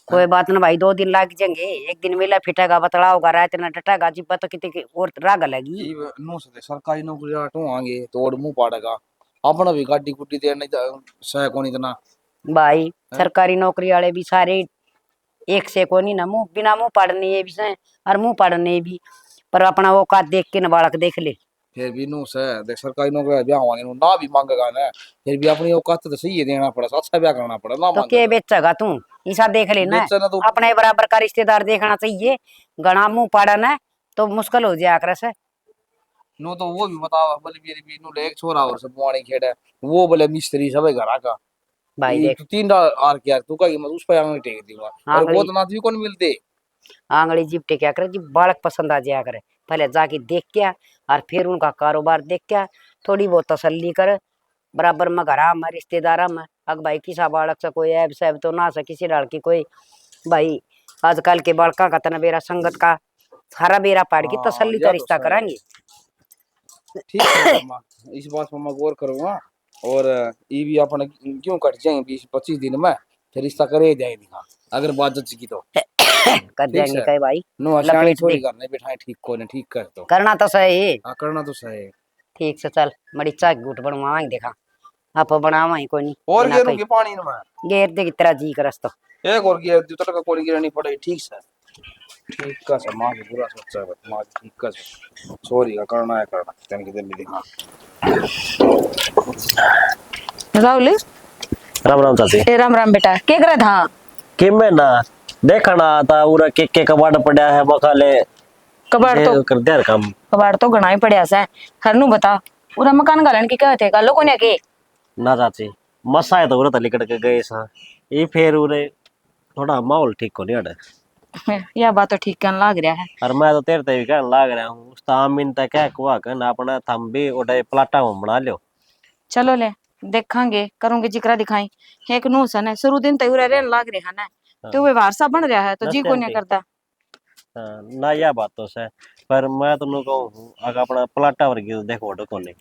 कोई बात ना भाई 2 दिन लग जाएंगे एक दिन मिला फिटेगा बतड़ा होगा रात ना डटेगा जिब्बा तो कितने और राग लगी। नू से सरकारी नौकरी आटो आगे तो और मुंह पाड़ेगा अपना भी गाड़ी गुड्डी दे नहीं सह को नहीं इतना भाई सरकारी नौकरी वाले भी सारे एक से को नहीं ना मुंह बिना मुंह पढ़ने ये भी से और मुंह पढ़ने भी पर अपना वो का देख के न बालक देख ले फिर भी नू से देख सरकारी नौकरी ब्याह होने ना भी मांगेगा ना फिर भी अपनी औकात तो सही है देना पड़ा अच्छा ब्याह करना पड़ा ना तो के बेचेगा तू ऐसा देख लेना बेचना तो अपने बराबर का रिश्तेदार देखना चाहिए घना मुंह पड़ना है तो मुश्किल हो जाया कर से। नो तो वो भी बताओ बोले मेरी भी नो एक छोरा और सब बुआणी खेड़ा वो बोले मिस्त्री सब घर का भाई ये देख तू 3 आर के यार तू का मत उस पे आंगली टेक दूंगा और वो तो ना भी कौन मिलते आंगली जिपटे क्या करे जी बालक पसंद आ जाया करे पहले जाके देख क्या और फिर उनका कारोबार देख क्या थोड़ी बहुत तसल्ली कर बराबर में घरा में रिश्तेदारा में अग भाई किसा बालक से कोई ऐब सैब तो ना से किसी लड़की कोई भाई आजकल के बालका का तना बेरा संगत का सारा बेरा पाड़ की तसल्ली का रिश्ता कराएंगे। ठीक है मामा इस बात पर मैं गौर करूंगा और ये भी अपन क्यों कट जाएंगे 20-25 दिन में फिर रिश्ता करे जाए दिखा अगर बात जच की तो कर देंगे कई भाई नो लपेट अशानी दे। छोड़ी करने बिठाए ठीक को ने ठीक कर तो करना तो सही हाँ करना तो सही ठीक से चल मड़ी चाक गुट बनवाएंगे देखा आप बनावा ही कोई नहीं और बिना गेरू के पानी में गेर दे की तरह जी करस तो एक और गिर दूसरा का कोई गिरनी पड़े ठीक से ठीक का से मां के बुरा सोचा है मां ठीक का सॉरी का करना है करना तन के दिन भी दिखा राहुल राम राम चाची ए राम राम बेटा क्या करे था कि मैं ना देखना था पूरा के कबाड़ पड़ा है बखाले कबाड़ तो कर दे काम कबाड़ तो घना ही पड़िया से हरनू बता पूरा मकान गालन की कहते का लोगों ने के ना चाची मसा है तो उरे तली कट के गए सा ये फिर उरे थोड़ा माहौल ठीक को नहीं अड़े यह बात तो ठीक कहने लग रहा है और मैं तो तेरे ते भी कहने लाग रहा हूँ उस तामीन तक क्या कुआ कर अपना थम भी उड़े प्लाटा में बना लियो चलो ले देखांगे करूंगी जिक्रा दिखाई एक नू सन है शुरू दिन तय रहने लग रहा है ना तो व्यवहार सा बन रहा है तो जी को नहीं करता ना यह बात तो है पर मैं तुम कहूँ अगर अपना प्लाटा वर्गी तो देखो उड़े को नहीं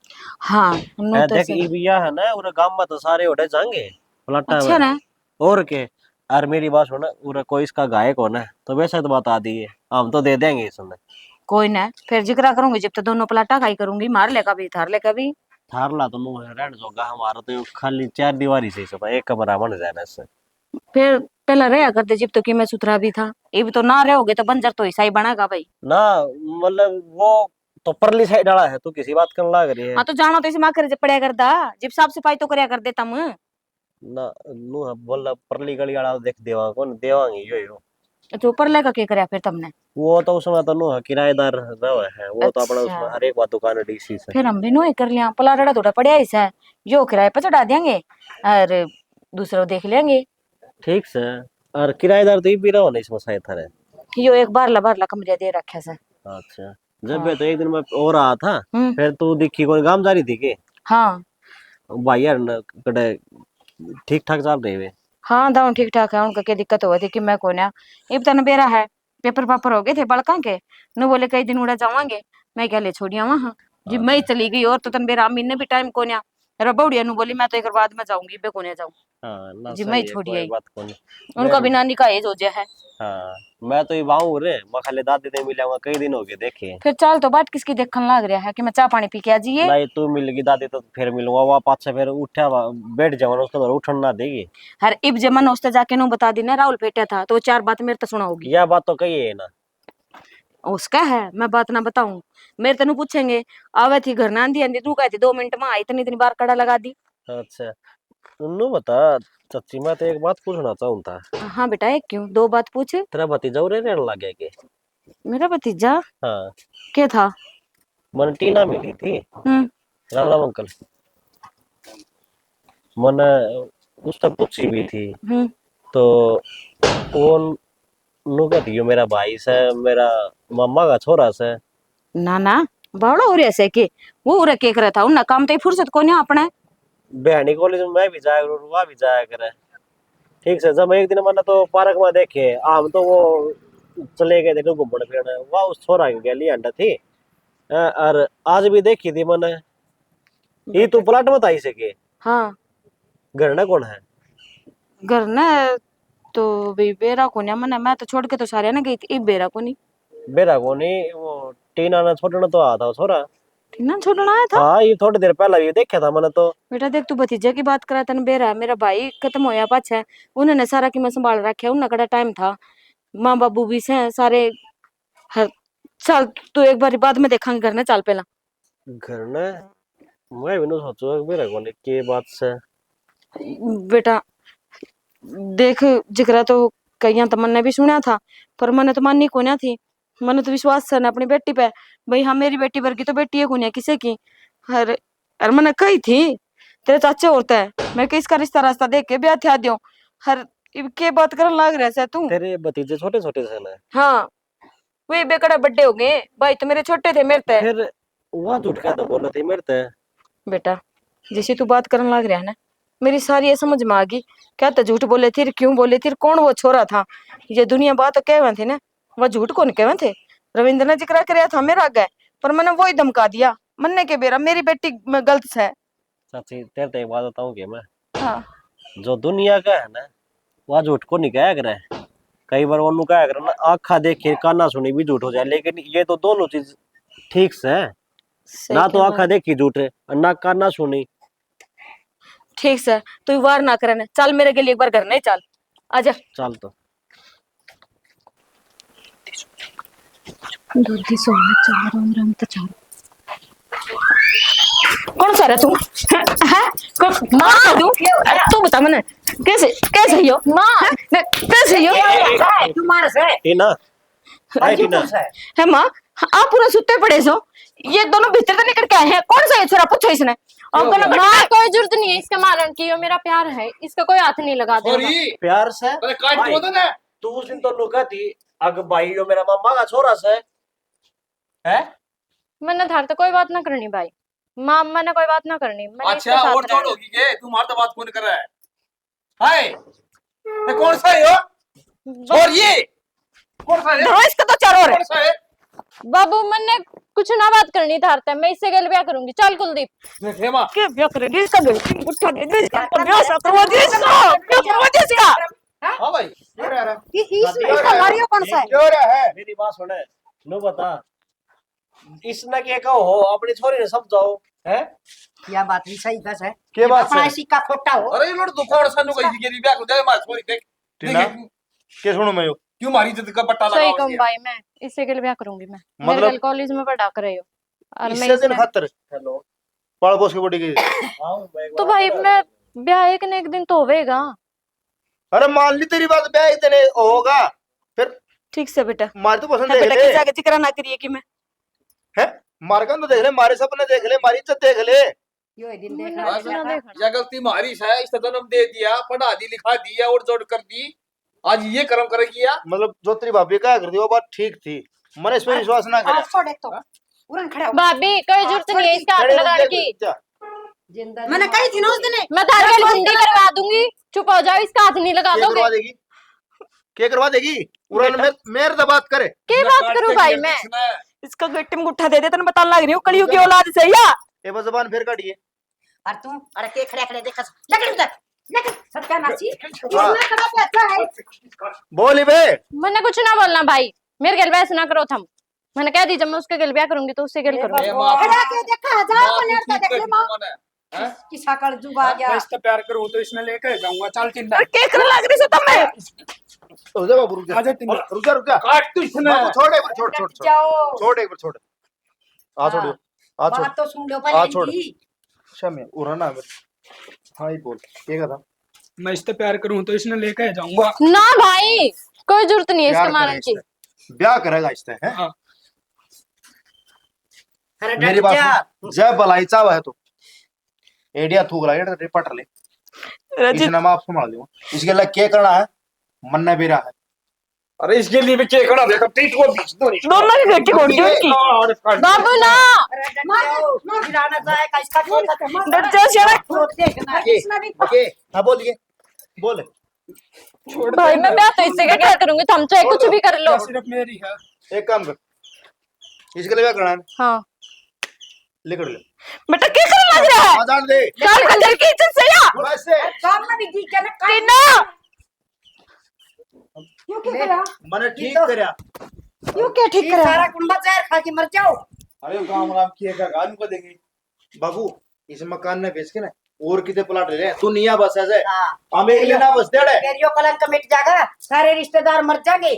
हाँ नू तो देख सही। ई बिया है ना उरे गांव में तो सारे उड़े जाएंगे प्लाटा अच्छा में ना और के और मेरी बात सुन उरे कोई इसका गायक हो ना तो वैसे तो बता दी है हम तो दे देंगे इसमें कोई ना फिर जिक्रा करूंगी जब तो दोनों प्लाटा खाई करूंगी मार लेगा भी थार लेगा भी थारला तो नु रहन जोगा हमारा तो खाली 4 दीवारी से सब एक कमरा बन जाना इससे फिर पहला रहा करते जब तो कि मैं सुथरा भी था ये भी तो ना रहोगे तो बंजर तो ऐसा ही बनेगा भाई ना मतलब वो तो परली साइड वाला है तो किसी बात करने लग रही है हाँ तो जानो तो इसे माँ कर पड़या करता जब साफ सफाई तो करया कर देता हम ना नु बोल परली गली वाला देख देवा कौन देवांगे यो तो ऊपर लेकर के कराया फिर तुमने? वो तो उसमें तो नो किराएदार रहे है, वो तो अपना अच्छा। उसमें हर एक बात दुकान डीसी से। फिर हम भी नो ही कर लिया, पलाड़ा थोड़ा पड़िया ऐसा जो किराए पे चढ़ा देंगे और दूसरा देख लेंगे। ठीक से। और किराएदार तो ये भी रहो नहीं इसमें शायद थारे। यो एक बारला कमरे दे रखे से। अच्छा। जब भी तो एक दिन मैं हो रहा था, हम्म। फिर तू दिखी कोई काम जा रही थी के? हाँ भाई यार कड़े ठीक ठाक चल रहे वे। हाँ दाऊ ठीक ठाक है, उनका क्या दिक्कत हुआ थी कि मैं कोन्या इब तन बेरा है, पेपर पापर हो गए थे बड़का के न, बोले कई दिन उड़ा जावांगे, मैं क्या ले छोड़िया वहां जी, मैं ही चली गई और तो तन बेरा अम्मी ने भी टाइम कोन्या रबौड़िया नु बोली मैं तो एक बाद में जाऊंगी, बे कोन्या जाऊं हाँ ना जी, सही मैं है, छोड़ी कोई आई। बात को नहीं। उनका भी नानी का एज हो गया है। हाँ मैं तो ये बाहू रे, मैं खाली दादी ने मिला हुआ कई दिन हो गए देखे। फिर चाल तो बात किसकी देखने लग रहा है कि मैं चाय पानी पी के आ जाइए। नहीं तू मिलेगी दादी तो फिर मिलूंगा, वहाँ पाँच से फिर उठा बैठ जाओ उसका तो उठन ना देगी। हर इब जमन उससे जाके नो बता दी ना राहुल पेटा था तो वो 4 बात मेरे तो सुनाओगी। यह बात तो कही है ना। उसका है मैं बात ना बताऊं, मेरे तनु पूछेंगे आवे थी घर ना आंधी आंधी तू कहती 2 मिनट में आई, इतनी बार कड़ा लगा दी। अच्छा उन्नू बता चाची, मैं तो एक बात पूछना चाहूँ था। हाँ बेटा एक क्यों 2 बात पूछ। तेरा भतीजा उरे रहने लग गया के? मेरा भतीजा हाँ क्या था? मन टीना मिली थी। हम्म। राम राम अंकल। मन उससे पूछी भी थी हम्म। तो वो नु कहती है मेरा भाई से, मेरा मामा का छोरा से। ना ना बड़ा हो रहा से के वो उरे के करे था उन काम तो फुर्सत को नहीं अपने। बहनी कॉलेज में मैं भी जाया करूँ, वहाँ भी जाया करे। ठीक से जब एक दिन मैंने तो पार्क में देखे आम, तो वो चले गए थे घूमने फिरने, वहाँ उस छोरा की गली अंडा थी। और आज भी देखी थी मैंने। ये तू प्लाट में आई सके? हाँ घर ना कौन है? घर ना तो भी बेरा को नहीं मना, मैं तो छोड़ के तो सारे ना गई थी, बेरा को नहीं। बेरा को नहीं, वो टीना ने छोड़ना तो आता छोरा। टीना छोड़ना आया था? हाँ ये थोड़ी देर पहले भी देखा था मैंने तो। बेटा देख तू भतीजे की बात करा तन बेरा मेरा भाई खत्म होया पाछे, उन्होंने सारा की मैं संभाल रखा, उन्हें कड़ा टाइम था, माँ बाबू भी से सारे। हर चल तू एक बार बाद में देखेंगे घर ने, चल पहला घर ने मैं भी नहीं सोचो बेरा को नहीं के बात से। बेटा देख जिक्र तो कहीं तो मैंने भी सुना था पर मैंने तो माननी को ना थी, मैंने तो विश्वास है ना अपनी बेटी पे, भाई हाँ मेरी बेटी वर्गी तो बेटी है कोन्या किसे की। हर हर मैंने कही थी तेरे चाचे होता है, मैं किसका रिश्ता रास्ता देख के ब्याह थिया दियो। हर इब के बात करने लग रहा है तू? तेरे भतीजे छोटे छोटे से ना? हाँ वे बेकड़ा बड्डे हो गए, भाई तो मेरे छोटे थे मेरे ते। फिर वहाँ झूठ क्या तो बोल रहे थे मेरे ते? बेटा जैसे तू बात करने लग रहा है ना, मेरी सारी ये समझ में आ गई, क्या तो झूठ बोले थे क्यों बोले थे, कौन वो छोरा था, ये दुनिया बात तो कहवे थे ना, वो झूठ कौन कहवे थे। रविंद्र ने जिक्र कराया था मेरा आगे पर मैंने वो ही धमका दिया, मन्ने के बेरा मेरी बेटी में गलत है। चाची तेरे तो एक बात बताऊँ कि मैं, हाँ जो दुनिया का है ना वह झूठ को नहीं कहा करे। कई बार वो कहा करे ना आँखा देखे काना सुनी भी झूठ हो जाए, लेकिन ये तो दोनों चीज ठीक से है ना, तो आँखा देखी झूठ है और ना काना सुनी। ठीक से तू वार ना करे ना, चल मेरे के लिए एक बार घर नहीं, चल आजा। चल तो दूधी सोना चार राम तो चार। कौन सा रहा तू है? माँ तू बता मैंने कैसे कैसे हो माँ, कैसे हो तुम्हारे से टीना हाय टीना है माँ, आप पूरा सुते पड़े सो, ये दोनों भीतर तो निकल के आए हैं, कौन सा ये छोरा पूछो इसने। माँ कोई जरूरत नहीं है इसके मारन की, ये मेरा प्यार है, इसका कोई हाथ नहीं लगा देगा। प्यार से भाई तू उस दिन तो लुका थी अग भाई यो मेरा मामा का छोरा से है। मैंने धार तो कोई बात ना करनी भाई, माँ मैंने कोई बात ना करनी। अच्छा और जोड़ होगी के तुम्हारा तो बात कौन कर रहा है? हाय ये कौन सा है यो? और ये कौन सा है? इसका तो चारों कौन सा है? बाबू मैंने कुछ ना बात करनी धारता, मैं इससे गल ब्याह करूंगी। चल कुलदीप देखे मां क्या ब्याह करेगी इसका, उठा दे इसका ब्याह सा करवा दे इसका, क्या करवा दे इसका। हां भाई क्यों रह रहा है? इसका मारियो कौन सा है? क्यों रहा है? मेरी बात सुने नो बता, इसने क्या कहो हो अपनी छोरी ने समझाओ है। क्या बात नहीं सही बस है के बात अपना से इसी का खोटा हो। अरे ये लोग दुकान सानू कही थी कि ब्याह को जाए मार छोरी देख टीना के सुनो मैं यो क्यों मारी इज्जत का पट्टा सही लगाओ कम भाई, मैं इससे गल ब्याह करूंगी। मैं मतलब- मेरे गल कॉलेज में पढ़ा कर रही हूँ और मैं इससे दिन इसमें- खातर हेलो पाल पोस के बड़ी गई। तो भाई मैं ब्याह एक न एक दिन तो होवेगा। अरे मान ली तेरी बात ब्याह इतने होगा फिर ठीक से बेटा। मारे तो पसंद है देख बेटा ले किसी आगे जिक्र ना करिए कि मैं है, मारकन तो देख ले, मारे सपने देख ले, मारी इज्जत देख ले। यो ही दिन मैंने देखना कुछ ना था। देखा। या गलती हमारी है, इस जन्म दे दिया, पढ़ा दी, लिखा दिया और जोड़ कर दी, आज ये कर्म करेगी या? मतलब जो तेरी भाभी क्या कर दी वो बात ठीक थी, मैंने इसमें विश्वास ना आज करे। छोड़ एक तो उड़न खड़ा हो। भाभी कोई जरूरत नहीं है इसका हाथ खड़े लगाने रुक की। जा, जिंदा मैंने कही थी ना उस दिन, मैं तार वाली गुंडी करवा दूंगी, चुप हो जाओ, इसका हाथ नहीं लगा क्या दोगे। करवा देगी, क्या करवा देगी? उड़न में मेरे से बात करे। क्या बात करूं भाई मैं? इसका गट्टी में गुट्ठा दे दे, तने बताने लग रही हूँ कलियुग की औलाद सही है। ये बस जबान फिर काटिए। और तू अरे के खड़े खड़े देखा लकड़ी उधर लकड़ी सत्यानाशी हाँ। इसमें खड़ा पैसा है। बोली बे, मैंने कुछ ना बोलना भाई, मेरे गल बैस ना करो थम। मैंने कह दी जब मैं उसके गल ब्याह करूंगी तो उससे गल करूंगी। खड़ा के देखा हजार पलट के देख ले मां की शकल जुबा गया। मैं इससे प्यार करूं तो इसने लेकर जाऊंगा। चल टिन्ना, क्या कर लग रही से तब मैं? रुक जा बाबू, रुक जा, आजा टिन्ना। रुक जा, रुक जा काट तू इसने। बाबू, छोड़ एक बार, छोड़ छोड़ छोड़ जाओ छोड़ एक बार, छोड़ आ छोड़ आ छोड़ बात तो सुन लो आ छोड़। पहले इनकी। शमे उड़ना हाँ ही बोल, क्या था? मैं इससे प्यार करूं तो इसने लेकर जाऊंगा। ना भाई कोई जरूरत नहीं है प्यार इसके मारने करेगा की। इससे, ब्याह करेगा इससे हैं? हाँ। अरे मेरी डट बात जा सुन, जय भलाई चाव है तो एडिया थूक ला रिपट ले, रजित इसने माफ संभाल लियो। इसके लिए क्या करना है, मन्ना बेरा है। अरे इसके लिए भी क्या करना, देखो टीट को बीच दो नहीं। दोनों की गट्टी फोड़ दी उसकी। बाबू ना अरे डट जाओ गिराना जाएगा इसका छोड़ दे डर जा शाना। छोड़ देखना इसमें भी ओके हाँ बोलिए, बोले। भाई मैं ब्याह तो इससे क्या करूंगी, तुम चाहे कुछ भी कर लो। सिर्फ मेरी है। एक काम कर, इसके लिए क्या करना है, हाँ लिख ले। बेटा क्या कर लग रहा है? आजान दे काल खंजर की इज्जत से या? वैसे काम में भी दी क्या ना काट टीना क्यों क्या करा, मैंने ठीक करया। क्यों क्या ठीक ये करा? सारा कुंडा जहर खा के मर जाओ। अरे काम राम किए का गान को देंगे बाबू, इस मकान ने बेच के ना और कितने प्लाट ले रहे हैं, तू निया बस ऐसे हाँ हम एक लेना बस देड़े। तेरियो कलंक मिट जाएगा, सारे रिश्तेदार मर जाएंगे,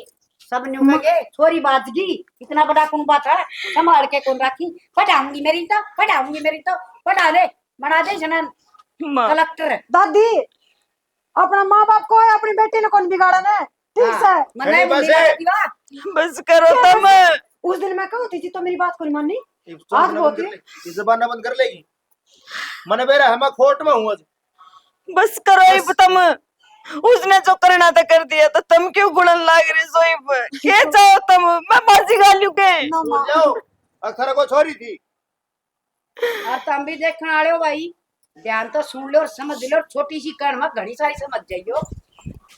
सब नुमेंगे छोरी बाजगी। इतना बड़ा कुंबा था, संभाल के कौन राखी। पढ़ाऊंगी मेरी तो पढ़ा दे, बना दे जनन मां कलेक्टर। दादी अपना माँ बाप को है, अपनी बेटी ने कौन बिगाड़ा ना, ठीक से। मने नहीं, बस है। बस करो तुम। उस दिन मैं कहती थी तो मेरी बात को नहीं माननी। आज बहुत इस जबान बंद कर लेगी, मैंने बेरा हम खोट में हूँ आज। बस करो ही तुम। उसने जो करना था कर दिया, तो तुम क्यों गुड़न लाग रही सोई पर? क्या चाहो तुम? मैं बाजी गालू के भूल जाओ अखर को छोरी थी। और तुम भी देखने वाले हो भाई, ध्यान तो सुन लो और समझ लो, और छोटी सी कण मत घड़ी सारी समझ जाइयो।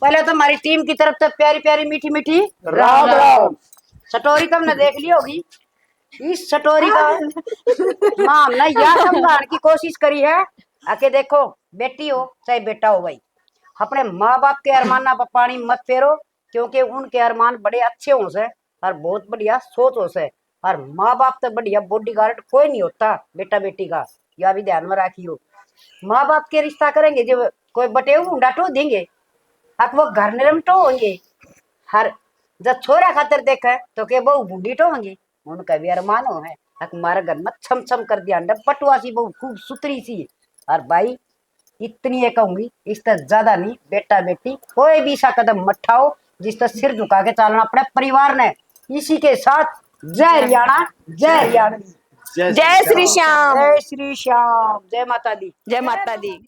पहले तो हमारी टीम की तरफ से प्यारी प्यारी मीठी मीठी राम राम। स्टोरी तुमने देख ली होगी। इस स्टोरी का मां हमने यह समझाने की कोशिश करी है, आके देखो बेटी हो चाहे बेटा हो भाई, अपने माँ बाप के अरमाना पर पानी मत फेरो, क्योंकि उनके अरमान बड़े अच्छे हो से और बहुत बढ़िया सोच हो से। और माँ बाप तो बढ़िया बॉडीगार्ड कोई नहीं होता बेटा बेटी का, यह भी ध्यान में रखियो। माँ बाप के रिश्ता करेंगे जो कोई बटे हुआ टो देंगे, अब वो घर निरम टो होंगे। हर जब छोरा खातर देखा तो के बहु बूढ़ी टो होंगे, उनका भी अरमान हो है हमारे घर में छम छम कर दिया अंडा पटुआ सी बहु खूब सुतरी सी। और भाई इतनी ये कहूंगी, इस तरह ज्यादा नहीं, बेटा बेटी कोई भी सा कदम मत उठाओ जिस तरह सिर झुका के चलना अपने परिवार ने। इसी के साथ जय हरियाणा, जय हरियाणा, जय श्री श्याम, जय श्री श्याम, जय माता दी। जय माता दी।